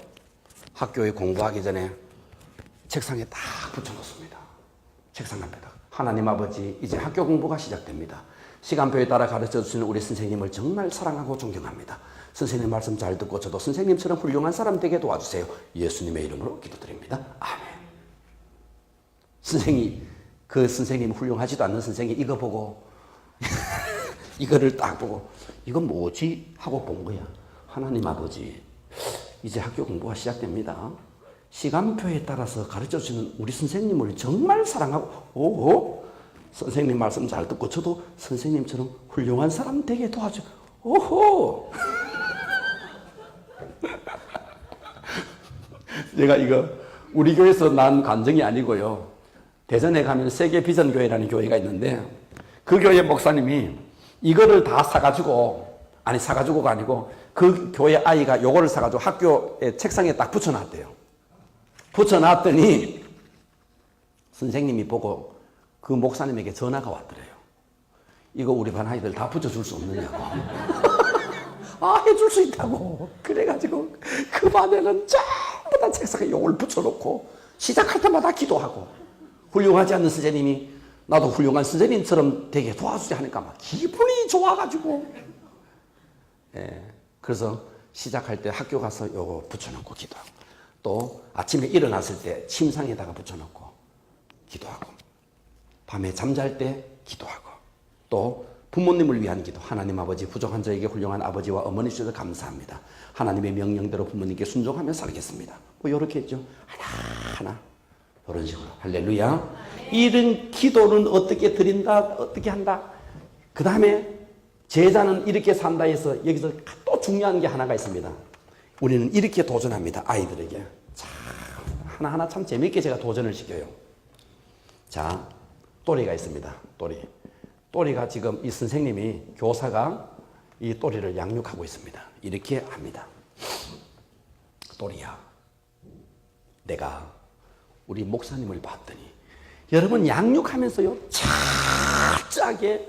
학교에 공부하기 전에 책상에 딱 붙여놓습니다. 책상 앞에다. 하나님 아버지 이제 학교 공부가 시작됩니다. 시간표에 따라 가르쳐주시는 우리 선생님을 정말 사랑하고 존경합니다. 선생님 말씀 잘 듣고 저도 선생님처럼 훌륭한 사람 되게 도와주세요. 예수님의 이름으로 기도드립니다. 아멘. 그 선생님 훌륭하지도 않는 선생님이 이거 보고 이거를 딱 보고 이건 뭐지? 하고 본 거야. 하나님 아버지 이제 학교 공부가 시작됩니다. 시간표에 따라서 가르쳐주시는 우리 선생님을 정말 사랑하고 오호 선생님 말씀 잘 듣고 저도 선생님처럼 훌륭한 사람 되게 도와줘. 오호 제가 이거 우리 교회에서 난 감정이 아니고요. 대전에 가면 세계 비전교회라는 교회가 있는데 그 교회 목사님이 이거를 다 사가지고가 아니고 그 교회 아이가 요거를 사가지고 학교에 책상에 딱 붙여놨대요. 붙여놨더니 선생님이 보고 그 목사님에게 전화가 왔더래요. 이거 우리 반 아이들 다 붙여줄 수 없느냐고. 아, 해줄 수 있다고. 그래가지고 그 반에는 전부 다 책상에 용을 붙여놓고 시작할 때마다 기도하고, 훌륭하지 않는 선생님이 나도 훌륭한 선생님처럼 되게 도와주자 하니까 막 기분이 좋아가지고, 예, 그래서 시작할 때 학교 가서 요거 붙여놓고 기도하고, 또 아침에 일어났을 때 침상에다가 붙여놓고 기도하고, 밤에 잠잘 때 기도하고, 또 부모님을 위한 기도. 하나님 아버지, 부족한 저에게 훌륭한 아버지와 어머니 주셔서 감사합니다. 하나님의 명령대로 부모님께 순종하며 살겠습니다. 뭐 이렇게 했죠. 하나하나 이런 식으로. 할렐루야. 이런 기도는 어떻게 드린다, 어떻게 한다. 그 다음에 제자는 이렇게 산다 해서 여기서 또 중요한 게 하나가 있습니다. 우리는 이렇게 도전합니다. 아이들에게. 자, 하나하나 참 재밌게 제가 도전을 시켜요. 자, 또리가 있습니다. 또리가 지금 이 선생님이, 교사가 이 또리를 양육하고 있습니다. 이렇게 합니다. 또리야, 내가 우리 목사님을 봤더니, 여러분 양육하면서요, 철저하게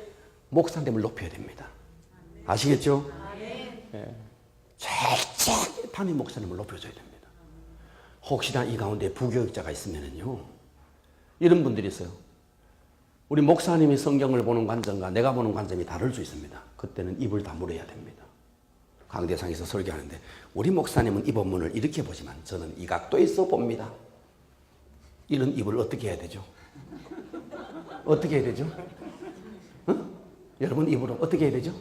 목사님을 높여야 됩니다. 아시겠죠? 예. 철저하게 담임 목사님을 높여줘야 됩니다. 혹시나 이 가운데 부교육자가 있으면요, 이런 분들이 있어요. 우리 목사님이 성경을 보는 관점과 내가 보는 관점이 다를 수 있습니다. 그때는 입을 다물어야 됩니다. 강대상에서 설교하는데 우리 목사님은 이 본문을 이렇게 보지만 저는 이 각도에서 봅니다. 이런 입을 어떻게 해야 되죠? 어떻게 해야 되죠? 여러분 입으로 어떻게 해야 되죠?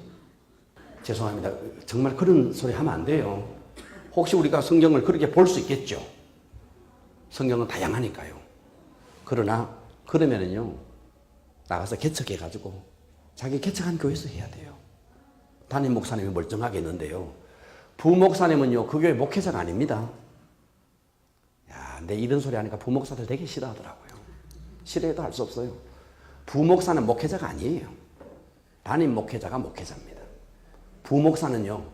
죄송합니다. 정말 그런 소리 하면 안 돼요. 혹시 우리가 성경을 그렇게 볼 수 있겠죠? 성경은 다양하니까요. 그러면은요, 나가서 개척해가지고 자기 개척한 교회에서 해야 돼요. 담임 목사님이 멀쩡하게 있는데요, 부목사님은요, 그 교회 목회자가 아닙니다. 야, 내 이런 소리 하니까 부목사들 되게 싫어하더라고요. 싫어해도 할 수 없어요. 부목사는 목회자가 아니에요. 담임 목회자가 목회자입니다. 부목사는요,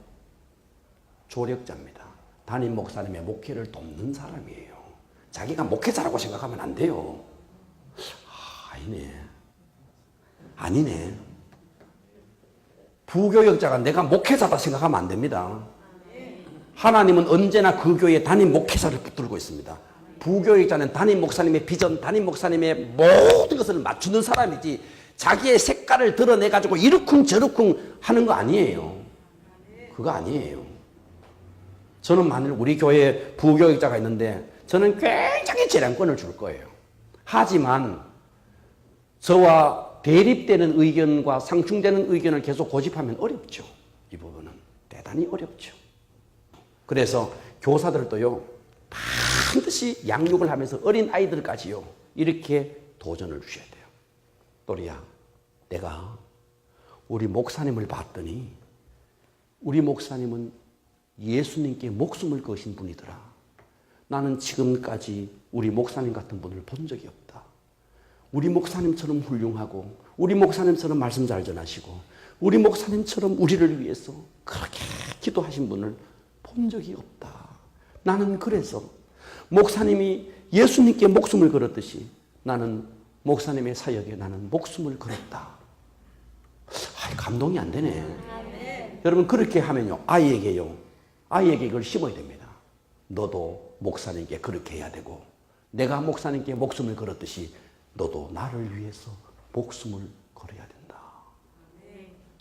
조력자입니다. 담임 목사님의 목회를 돕는 사람이에요. 자기가 목회자라고 생각하면 안 돼요. 아니네. 부교역자가 내가 목회자다 생각하면 안 됩니다. 하나님은 언제나 그 교회에 담임 목회자를 붙들고 있습니다. 부교역자는 담임 목사님의 비전, 담임 목사님의 모든 것을 맞추는 사람이지, 자기의 색깔을 드러내가지고 이러쿵 저러쿵 하는 거 아니에요. 그거 아니에요. 저는 만일 우리 교회에 부교역자가 있는데 저는 굉장히 재량권을 줄 거예요. 하지만 저와 대립되는 의견과 상충되는 의견을 계속 고집하면 어렵죠. 이 부분은 대단히 어렵죠. 그래서 교사들도요, 반드시 양육을 하면서 어린 아이들까지요, 이렇게 도전을 주셔야 돼요. 또리야, 내가 우리 목사님을 봤더니 우리 목사님은 예수님께 목숨을 거신 분이더라. 나는 지금까지 우리 목사님 같은 분을 본 적이 없다. 우리 목사님처럼 훌륭하고, 우리 목사님처럼 말씀 잘 전하시고, 우리 목사님처럼 우리를 위해서 그렇게 기도하신 분을 본 적이 없다. 나는 그래서 목사님이 예수님께 목숨을 걸었듯이 나는 목사님의 사역에 나는 목숨을 걸었다. 감동이 안 되네. 여러분, 그렇게 하면요, 아이에게 이걸 심어야 됩니다. 너도 목사님께 그렇게 해야 되고, 내가 목사님께 목숨을 걸었듯이 너도 나를 위해서 목숨을 걸어야 된다.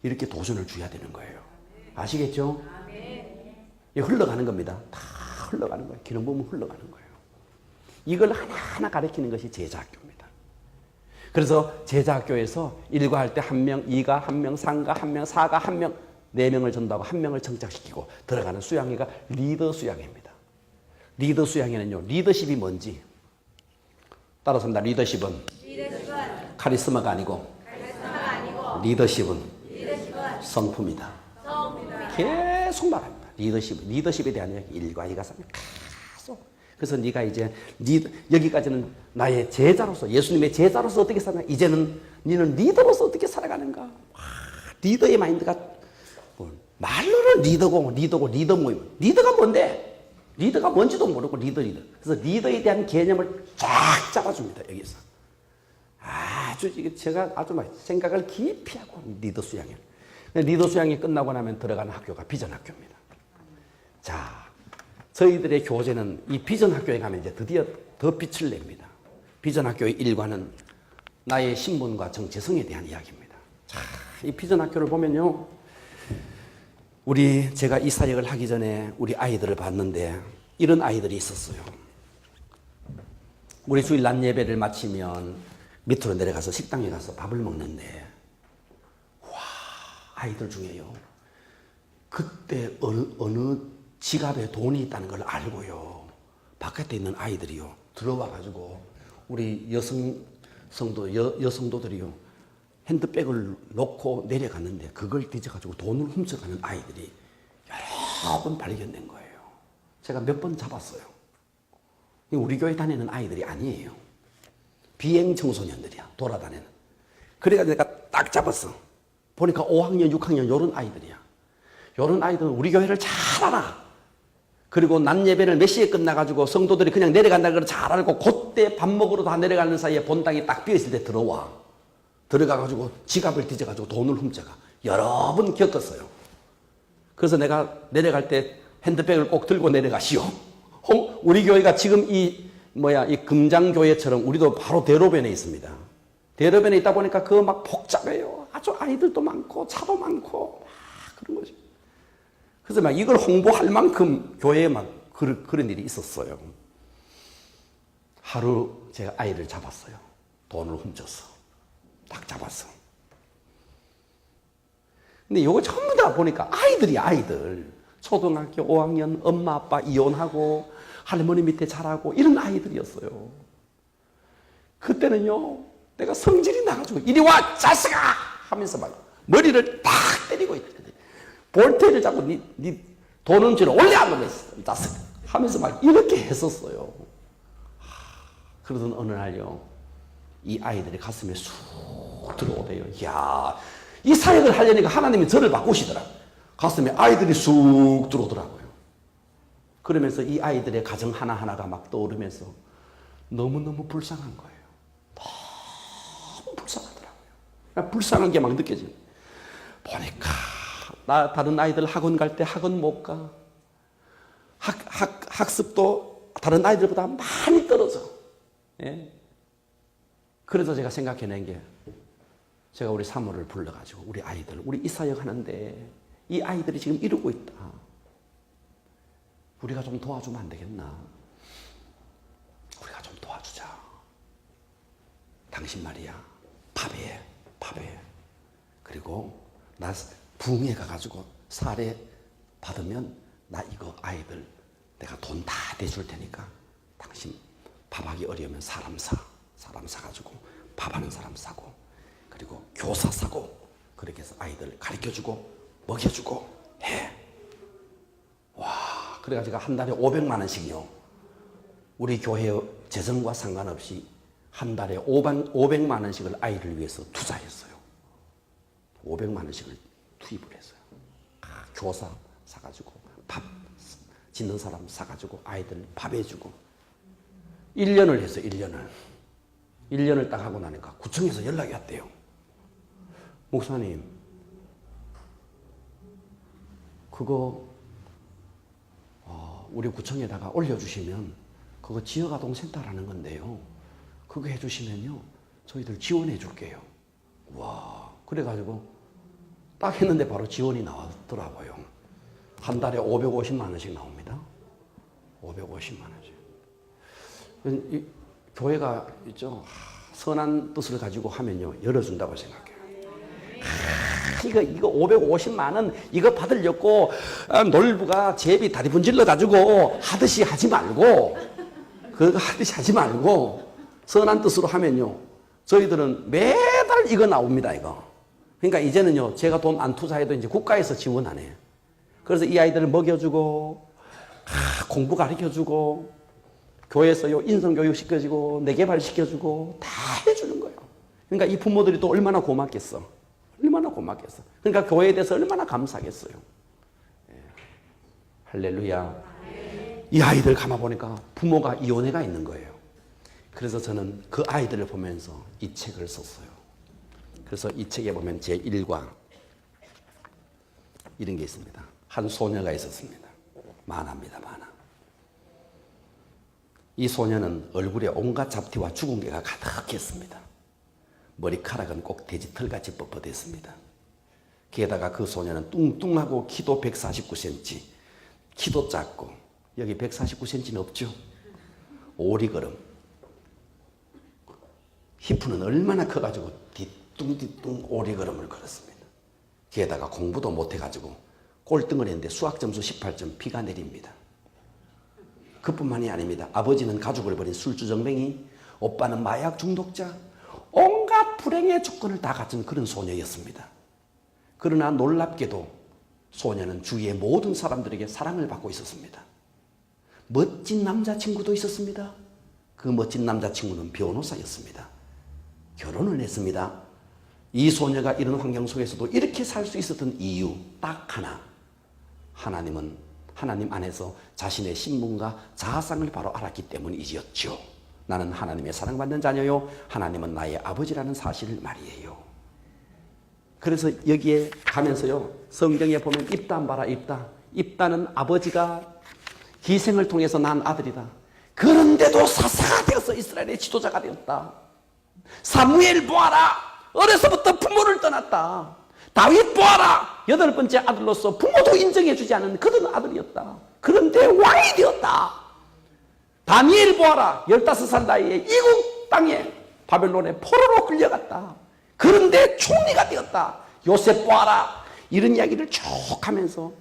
이렇게 도전을 줘야 되는 거예요. 아시겠죠? 흘러가는 겁니다. 다 흘러가는 거예요. 기능 보면 흘러가는 거예요. 이걸 하나하나 가르치는 것이 제자학교입니다. 그래서 제자학교에서 1과 할 때 1명, 2가 1명, 3가 1명, 4가 1명, 4명을 전도하고 1명을 정착시키고 들어가는 수양회가 리더 수양회입니다. 리더 수양회는요, 리더십이 뭔지 따라서 합니다. 리더십은 카리스마가 아니고 리더십은 성품이다. 계속 말합니다. 리더십에 대한 이야기 1과 2가 3가 계속. 그래서 네가 이제 여기까지는 나의 제자로서, 예수님의 제자로서 어떻게 사냐, 이제는 너는 리더로서 어떻게 살아가는가. 리더의 마인드가 말로는 리더 모임. 리더가 뭔데? 리더가 뭔지도 모르고 리더. 그래서 리더에 대한 개념을 쫙 잡아줍니다. 여기서 이게 제가 아주 막 생각을 깊이 하고 리더 수양회. 리더 수양이 끝나고 나면 들어가는 학교가 비전 학교입니다. 자, 저희들의 교재는 이 비전 학교에 가면 이제 드디어 더 빛을 냅니다. 비전 학교의 일과는 나의 신분과 정체성에 대한 이야기입니다. 자, 이 비전 학교를 보면요. 제가 이 사역을 하기 전에 우리 아이들을 봤는데 이런 아이들이 있었어요. 우리 주일 낮 예배를 마치면 밑으로 내려가서 식당에 가서 밥을 먹는데 와, 아이들 중에요. 그때 어느 지갑에 돈이 있다는 걸 알고요. 바깥에 있는 아이들이요. 들어와가지고 우리 여성도들이요. 핸드백을 놓고 내려갔는데 그걸 뒤져가지고 돈을 훔쳐가는 아이들이 여러 번 발견된 거예요. 제가 몇 번 잡았어요. 우리 교회 다니는 아이들이 아니에요. 비행 청소년들이야. 돌아다니는. 그래가지고 내가 딱 잡았어. 보니까 5학년, 6학년 이런 아이들이야. 이런 아이들은 우리 교회를 잘 알아. 그리고 낮 예배를 몇 시에 끝나가지고 성도들이 그냥 내려간다는 걸 잘 알고 그때 밥 먹으러 다 내려가는 사이에 본당이 딱 비어있을 때 들어가가지고 지갑을 뒤져가지고 돈을 훔쳐가. 여러 번 겪었어요. 그래서 내가 내려갈 때 핸드백을 꼭 들고 내려가시오. 우리 교회가 지금 이 금장교회처럼 우리도 바로 대로변에 있습니다. 대로변에 있다 보니까 그거 막 복잡해요. 아주 아이들도 많고 차도 많고 막 그런 거죠. 그래서 막 이걸 홍보할 만큼 교회에 막 그런 일이 있었어요. 하루 제가 아이를 잡았어요. 돈을 훔쳤어. 딱 잡았어. 근데 이거 전부 다 보니까 아이들이야, 아이들. 초등학교 5학년 엄마 아빠 이혼하고 할머니 밑에 자라고 이런 아이들이었어요. 그때는요, 내가 성질이 나가지고 이리 와 자식아 하면서 막 머리를 딱 때리고 있거든. 볼테를 잡고 네 돈은지를 올려 안 올려 자식 하면서 막 이렇게 했었어요. 그러던 어느 날요, 이 아이들이 가슴에 쑥 들어오대요. 이야, 이 사역을 하려니까 하나님이 저를 바꾸시더라. 가슴에 아이들이 쑥 들어오더라고요. 그러면서 이 아이들의 가정 하나하나가 막 떠오르면서 너무너무 불쌍한 거예요. 너무 불쌍하더라고요. 불쌍한 게 막 느껴지는. 보니까 나 다른 아이들 학원 갈 때 학원 못 가. 학습도 다른 아이들보다 많이 떨어져. 예? 그래서 제가 생각해낸 게, 제가 우리 사모를 불러가지고 우리 아이들, 우리 이 사역 하는데 이 아이들이 지금 이러고 있다. 우리가 좀 도와주면 안 되겠나? 우리가 좀 도와주자. 당신 말이야, 밥에. 그리고 나 부흥회 가가지고 사례 받으면 나 이거 아이들 내가 돈 다 대줄 테니까 당신 밥하기 어려우면 사람 사가지고 밥하는 사람 사고, 그리고 교사 사고, 그렇게 해서 아이들 가르쳐주고 먹여주고 해. 와, 그래가지고 한 달에 500만 원씩요. 우리 교회 재정과 상관없이 한 달에 500만 원씩을 아이를 위해서 투자했어요. 500만 원씩을 투입을 했어요. 교사 사가지고 밥 짓는 사람 사가지고 아이들 밥 해주고 1년을 했어요. 1년을 딱 하고 나니까 구청에서 연락이 왔대요. 목사님, 그거 우리 구청에다가 올려주시면 그거 지역아동센터라는 건데요. 그거 해주시면요, 저희들 지원해 줄게요. 와, 그래가지고 딱 했는데 바로 지원이 나왔더라고요. 한 달에 550만 원씩 나옵니다. 550만 원씩. 이 교회가 있죠. 선한 뜻을 가지고 하면요, 열어준다고 생각해요. 이거 550만 원 이거 받으려고 놀부가 제비 다리 분질러 가지고 하듯이 하지 말고, 그거 하듯이 하지 말고 선한 뜻으로 하면요, 저희들은 매달 이거 나옵니다. 이거. 그러니까 이제는요, 제가 돈 안 투자해도 이제 국가에서 지원하네. 그래서 이 아이들을 먹여주고 공부 가르쳐주고 교회에서요 인성교육 시켜주고 뇌개발 시켜주고 다 해주는 거예요. 그러니까 이 부모들이 또 얼마나 고맙겠어. 얼마나 고맙겠어. 그러니까 교회에 대해서 얼마나 감사하겠어요. 예. 할렐루야. 이 아이들 가만 보니까 부모가 이혼해가 있는 거예요. 그래서 저는 그 아이들을 보면서 이 책을 썼어요. 그래서 이 책에 보면 제1과 이런 게 있습니다. 한 소녀가 있었습니다. 만화입니다. 만화. 이 소녀는 얼굴에 온갖 잡티와 죽은 개가 가득했습니다. 머리카락은 꼭 돼지털같이 뻣뻣했습니다. 게다가 그 소녀는 뚱뚱하고 키도 149cm, 키도 작고 여기 149cm는 없죠. 오리걸음. 히프는 얼마나 커가지고 뒤뚱뒤뚱 오리걸음을 걸었습니다. 게다가 공부도 못해가지고 꼴등을 했는데 수학점수 18점 비가 내립니다. 그뿐만이 아닙니다. 아버지는 가족을 버린 술주정뱅이, 오빠는 마약 중독자, 온갖 불행의 조건을 다 갖춘 그런 소녀였습니다. 그러나 놀랍게도 소녀는 주위의 모든 사람들에게 사랑을 받고 있었습니다. 멋진 남자친구도 있었습니다. 그 멋진 남자친구는 변호사였습니다. 결혼을 했습니다. 이 소녀가 이런 환경 속에서도 이렇게 살 수 있었던 이유 딱 하나. 하나님 안에서 자신의 신분과 자아상을 바로 알았기 때문이지요. 나는 하나님의 사랑받는 자녀요. 하나님은 나의 아버지라는 사실을 말이에요. 그래서 여기에 가면서요. 성경에 보면 입단 봐라 입단. 입단은 아버지가 희생을 통해서 난 아들이다. 그런데도 사사가 되어서 이스라엘의 지도자가 되었다. 사무엘 보아라. 어려서부터 부모를 떠났다. 다윗 보아라. 8번째 아들로서 부모도 인정해주지 않은 그런 아들이었다. 그런데 왕이 되었다. 다니엘 보아라. 15살 나이에 이국 땅에 바벨론의 포로로 끌려갔다. 그런데 총리가 되었다. 요셉 보아라. 이런 이야기를 쭉 하면서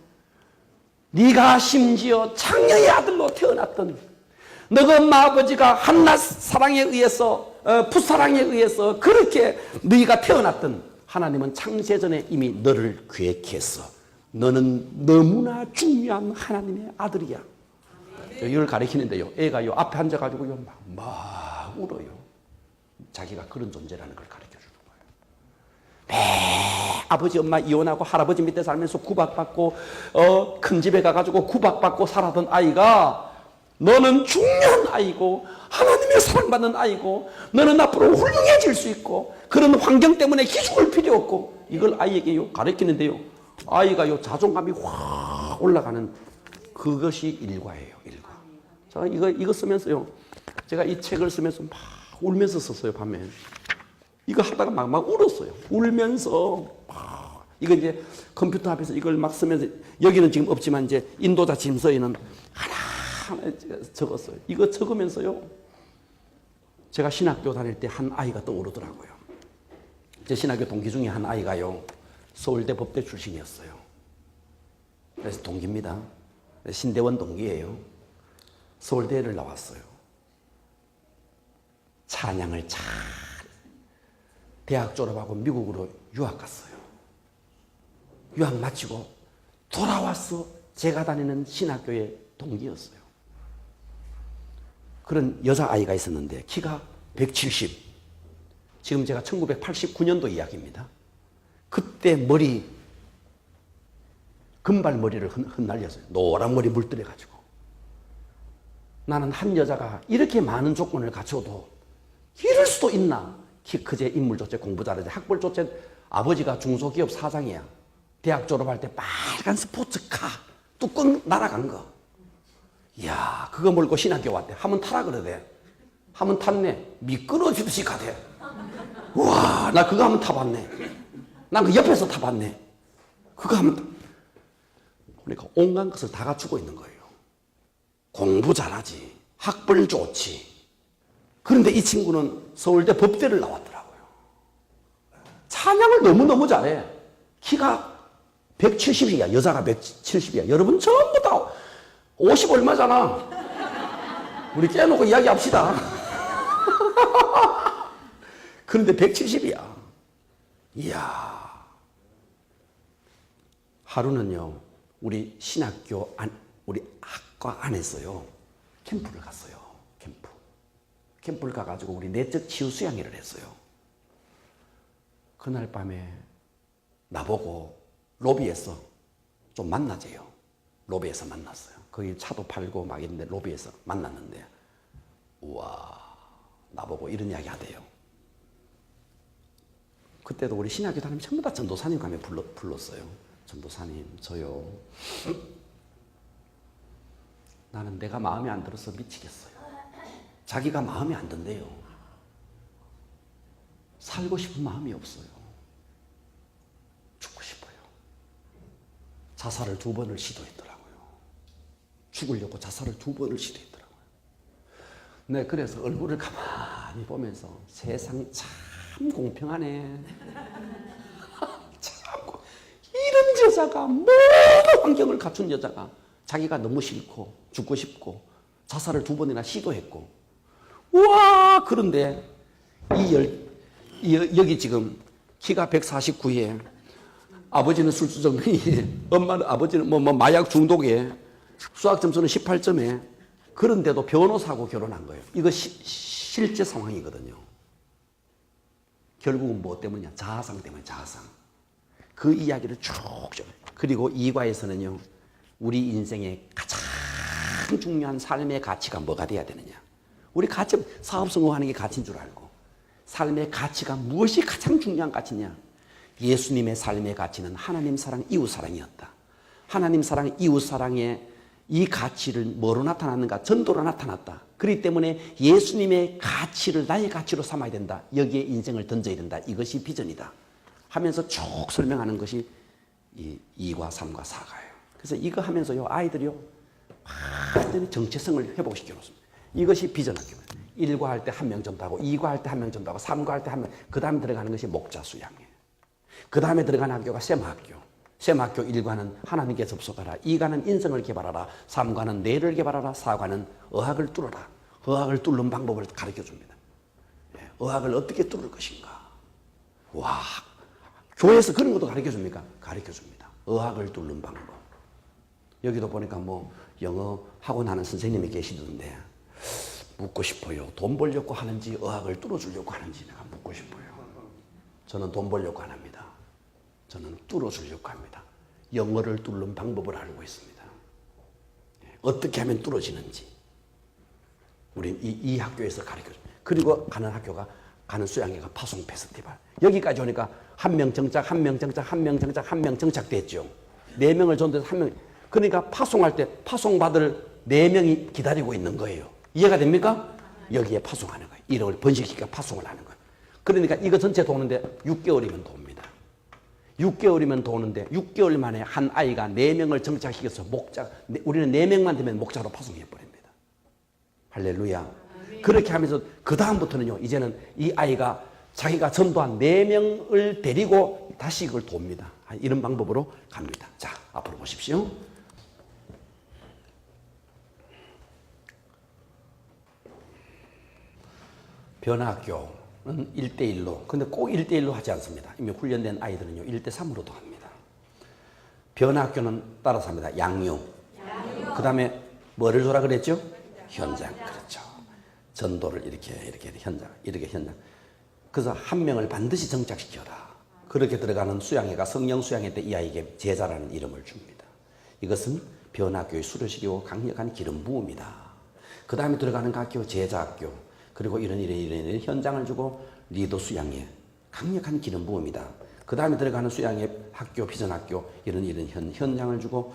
네가 심지어 창녀의 아들로 태어났던 너가 엄마 아버지가 한낱 사랑에 의해서 풋사랑에 의해서 그렇게 너희가 태어났던 하나님은 창세전에 이미 너를 계획했어. 너는 너무나 중요한 하나님의 아들이야. 이걸 가리키는데요. 애가요 앞에 앉아가지고요 막 울어요. 자기가 그런 존재라는 걸 가르쳐주는 거예요. 매 아버지 엄마 이혼하고 할아버지 밑에 살면서 구박받고 큰 집에 가가지고 구박받고 살았던 아이가 너는 중요한 아이고 하나님의 사랑받는 아이고 너는 앞으로 훌륭해질 수 있고 그런 환경 때문에 기죽을 필요 없고 이걸 아이에게 가르치는데요. 아이가 자존감이 확 올라가는 그것이 일과예요. 일과. 자, 이거 쓰면서요. 제가 이 책을 쓰면서 막 울면서 썼어요. 밤에. 이거 하다가 막 울었어요. 울면서 막 이거 이제 컴퓨터 앞에서 이걸 막 쓰면서 여기는 지금 없지만 이제 인도자 짐서에는 하나 적었어요. 이거 적으면서요. 제가 신학교 다닐 때 한 아이가 떠오르더라고요. 제 신학교 동기 중에 한 아이가요. 서울대 법대 출신이었어요. 그래서 동기입니다. 신대원 동기예요. 서울대를 나왔어요. 찬양을 잘 대학 졸업하고 미국으로 유학 갔어요. 유학 마치고 돌아와서 제가 다니는 신학교의 동기였어요. 그런 여자아이가 있었는데 키가 170. 지금 제가 1989년도 이야기입니다. 그때 금발머리를 흩날렸어요. 노란 머리 물들여가지고. 나는 한 여자가 이렇게 많은 조건을 갖춰도 이럴 수도 있나. 키 크제, 인물 좋제, 공부 잘하제, 학벌 좋제. 아버지가 중소기업 사장이야. 대학 졸업할 때 빨간 스포츠카 뚜껑 날아간 거. 이야, 그거 몰고 신학교 왔대. 한번 타라 그러대. 한번 탔네. 미끄러지듯이 가대. 우와, 나 그거 한번 타봤네. 난 그 옆에서 타봤네. 그거 한번 그러니까 온갖 것을 다 갖추고 있는 거예요. 공부 잘하지. 학벌 좋지. 그런데 이 친구는 서울대 법대를 나왔더라고요. 찬양을 너무너무 잘해. 키가 170이야. 여자가 170이야. 여러분 전부 다 50 얼마잖아. 우리 깨놓고 이야기합시다. 그런데 170이야. 이야. 하루는요, 우리 신학교 우리 학과 안에서요, 캠프를 갔어요. 캠프를 가가지고 우리 내적 치유 수양회를 했어요. 그날 밤에 나보고 로비에서 좀 만나재요. 로비에서 만났어요. 거기 차도 팔고 막 있는데 로비에서 만났는데, 우와, 나보고 이런 이야기 하대요. 그때도 우리 신학교 다니면 전부 다 전도사님 가면 불렀어요. 전도사님, 저요. 나는 내가 마음에 안 들어서 미치겠어요. 자기가 마음에 안 든대요. 살고 싶은 마음이 없어요. 죽고 싶어요. 자살을 2번을 시도했더라고요. 죽으려고 자살을 2번을 시도했더라고요. 네, 그래서 얼굴을 가만히 보면서 세상 참 공평하네. 참, 이런 여자가 모든 환경을 갖춘 여자가 자기가 너무 싫고 죽고 싶고 자살을 2번이나 시도했고, 와, 그런데 여기 지금 키가 149에 아버지는 술주정뱅이, 아버지는 마약 중독에 수학 점수는 18점에, 그런데도 변호사하고 결혼한 거예요. 이거 실제 상황이거든요. 결국은 뭐 때문이냐? 자아상 때문에, 자아상. 그 이야기를 쭉. 그리고 이과에서는요, 우리 인생의 가장 중요한 삶의 가치가 뭐가 돼야 되느냐? 우리 가치, 사업 성공하는 게 가치인 줄 알고, 삶의 가치가 무엇이 가장 중요한 가치냐? 예수님의 삶의 가치는 하나님 사랑, 이웃 사랑이었다. 하나님 사랑, 이웃 사랑의 이 가치를 뭐로 나타났는가? 전도로 나타났다. 그렇기 때문에 예수님의 가치를 나의 가치로 삼아야 된다. 여기에 인생을 던져야 된다. 이것이 비전이다. 하면서 쭉 설명하는 것이 이 2과 3과 4가예요. 그래서 이거 하면서요, 아이들이요, 완전히 정체성을 회복시켜 놓습니다. 이것이 비전 학교입니다. 1과 할 때 1명 전도하고, 2과 할 때 1명 전도하고, 3과 할 때 1명, 그 다음에 들어가는 것이 목자 수양이에요. 그 다음에 들어가는 학교가 셈학교. 셈학교 1과는 하나님께 접속하라, 2과는 인성을 개발하라, 3과는 뇌를 개발하라, 4과는 어학을 뚫어라. 어학을 뚫는 방법을 가르쳐 줍니다. 어학을 어떻게 뚫을 것인가. 와, 교회에서 그런 것도 가르쳐 줍니까? 가르쳐 줍니다. 어학을 뚫는 방법. 여기도 보니까 뭐 영어 학원 하는 선생님이 계시던데, 묻고 싶어요. 돈 벌려고 하는지 어학을 뚫어주려고 하는지 내가 묻고 싶어요. 저는 돈 벌려고 안 합니다. 저는 뚫어주려고 합니다. 영어를 뚫는 방법을 알고 있습니다. 어떻게 하면 뚫어지는지 우리 이 학교에서 가르쳐줍니다. 그리고 가는 수양회가 파송 페스티벌. 여기까지 오니까 한 명 정착, 한 명 정착, 한 명 정착, 한 명 정착됐죠. 4명을 전도해서 1명. 그러니까 파송할 때 파송받을 4명이 기다리고 있는 거예요. 이해가 됩니까? 여기에 파송하는 거예요. 이름을 번식시켜 파송을 하는 거예요. 그러니까 이거 전체 도는데 6개월이면 돕니다. 6개월이면 도는데 6개월 만에 한 아이가 4명을 정착시켜서 우리는 4명만 되면 목자로 파송해 버립니다. 할렐루야. 그렇게 하면서 그 다음부터는요, 이제는 이 아이가 자기가 전도한 4명을 데리고 다시 이걸 돕니다. 이런 방법으로 갑니다. 자, 앞으로 보십시오. 변화학교는 1대1로, 근데 꼭 1대1로 하지 않습니다. 이미 훈련된 아이들은요, 1대3으로도 합니다. 변화학교는 따라서 합니다. 양육. 그 다음에 뭐를 줘라 그랬죠? 현장. 그렇죠. 전도를 이렇게 현장. 그래서 한 명을 반드시 정착시켜라. 그렇게 들어가는 수양회가 성령 수양회 때 이 아이에게 제자라는 이름을 줍니다. 이것은 변화학교의 수료식이고 강력한 기름 부음이다. 그 다음에 들어가는 학교 제자학교. 그리고 이런 현장을 주고 리더 수양회, 강력한 기름 부음이다. 그 다음에 들어가는 수양회 학교, 비전학교, 이런 현장을 주고,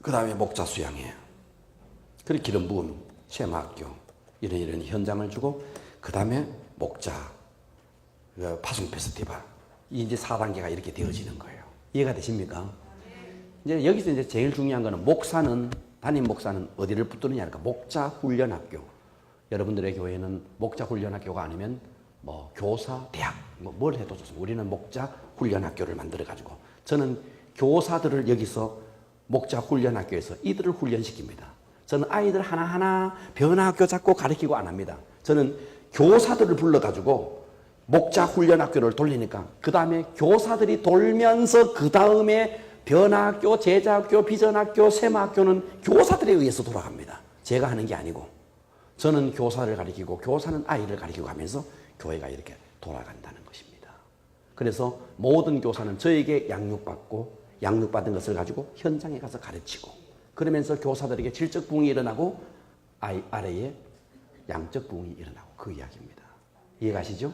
그 다음에 목자 수양회, 그리고 기름 부음, 셈학교, 이런 현장을 주고, 그 다음에 목자, 파송 페스티벌, 이제 4단계가 이렇게 되어지는 거예요. 이해가 되십니까? 이제 여기서 이제 제일 중요한 거는 담임 목사는 어디를 붙드느냐니까 목자 훈련학교. 여러분들의 교회는 목자 훈련학교가 아니면 뭐 교사, 대학, 뭘 해도 좋습니다. 우리는 목자 훈련학교를 만들어가지고, 저는 교사들을 여기서 목자 훈련학교에서 이들을 훈련시킵니다. 저는 아이들 하나하나 변화학교 잡고 가르치고 안 합니다. 저는 교사들을 불러가지고 목자 훈련학교를 돌리니까, 그 다음에 교사들이 돌면서 그 다음에 변화학교, 제자학교, 비전학교, 셈학교는 교사들에 의해서 돌아갑니다. 제가 하는 게 아니고. 저는 교사를 가르치고 교사는 아이를 가르치고 하면서 교회가 이렇게 돌아간다는 것입니다. 그래서 모든 교사는 저에게 양육받은 것을 가지고 현장에 가서 가르치고, 그러면서 교사들에게 질적 부흥이 일어나고 아래에 양적 부흥이 일어나고 그 이야기입니다. 이해가시죠?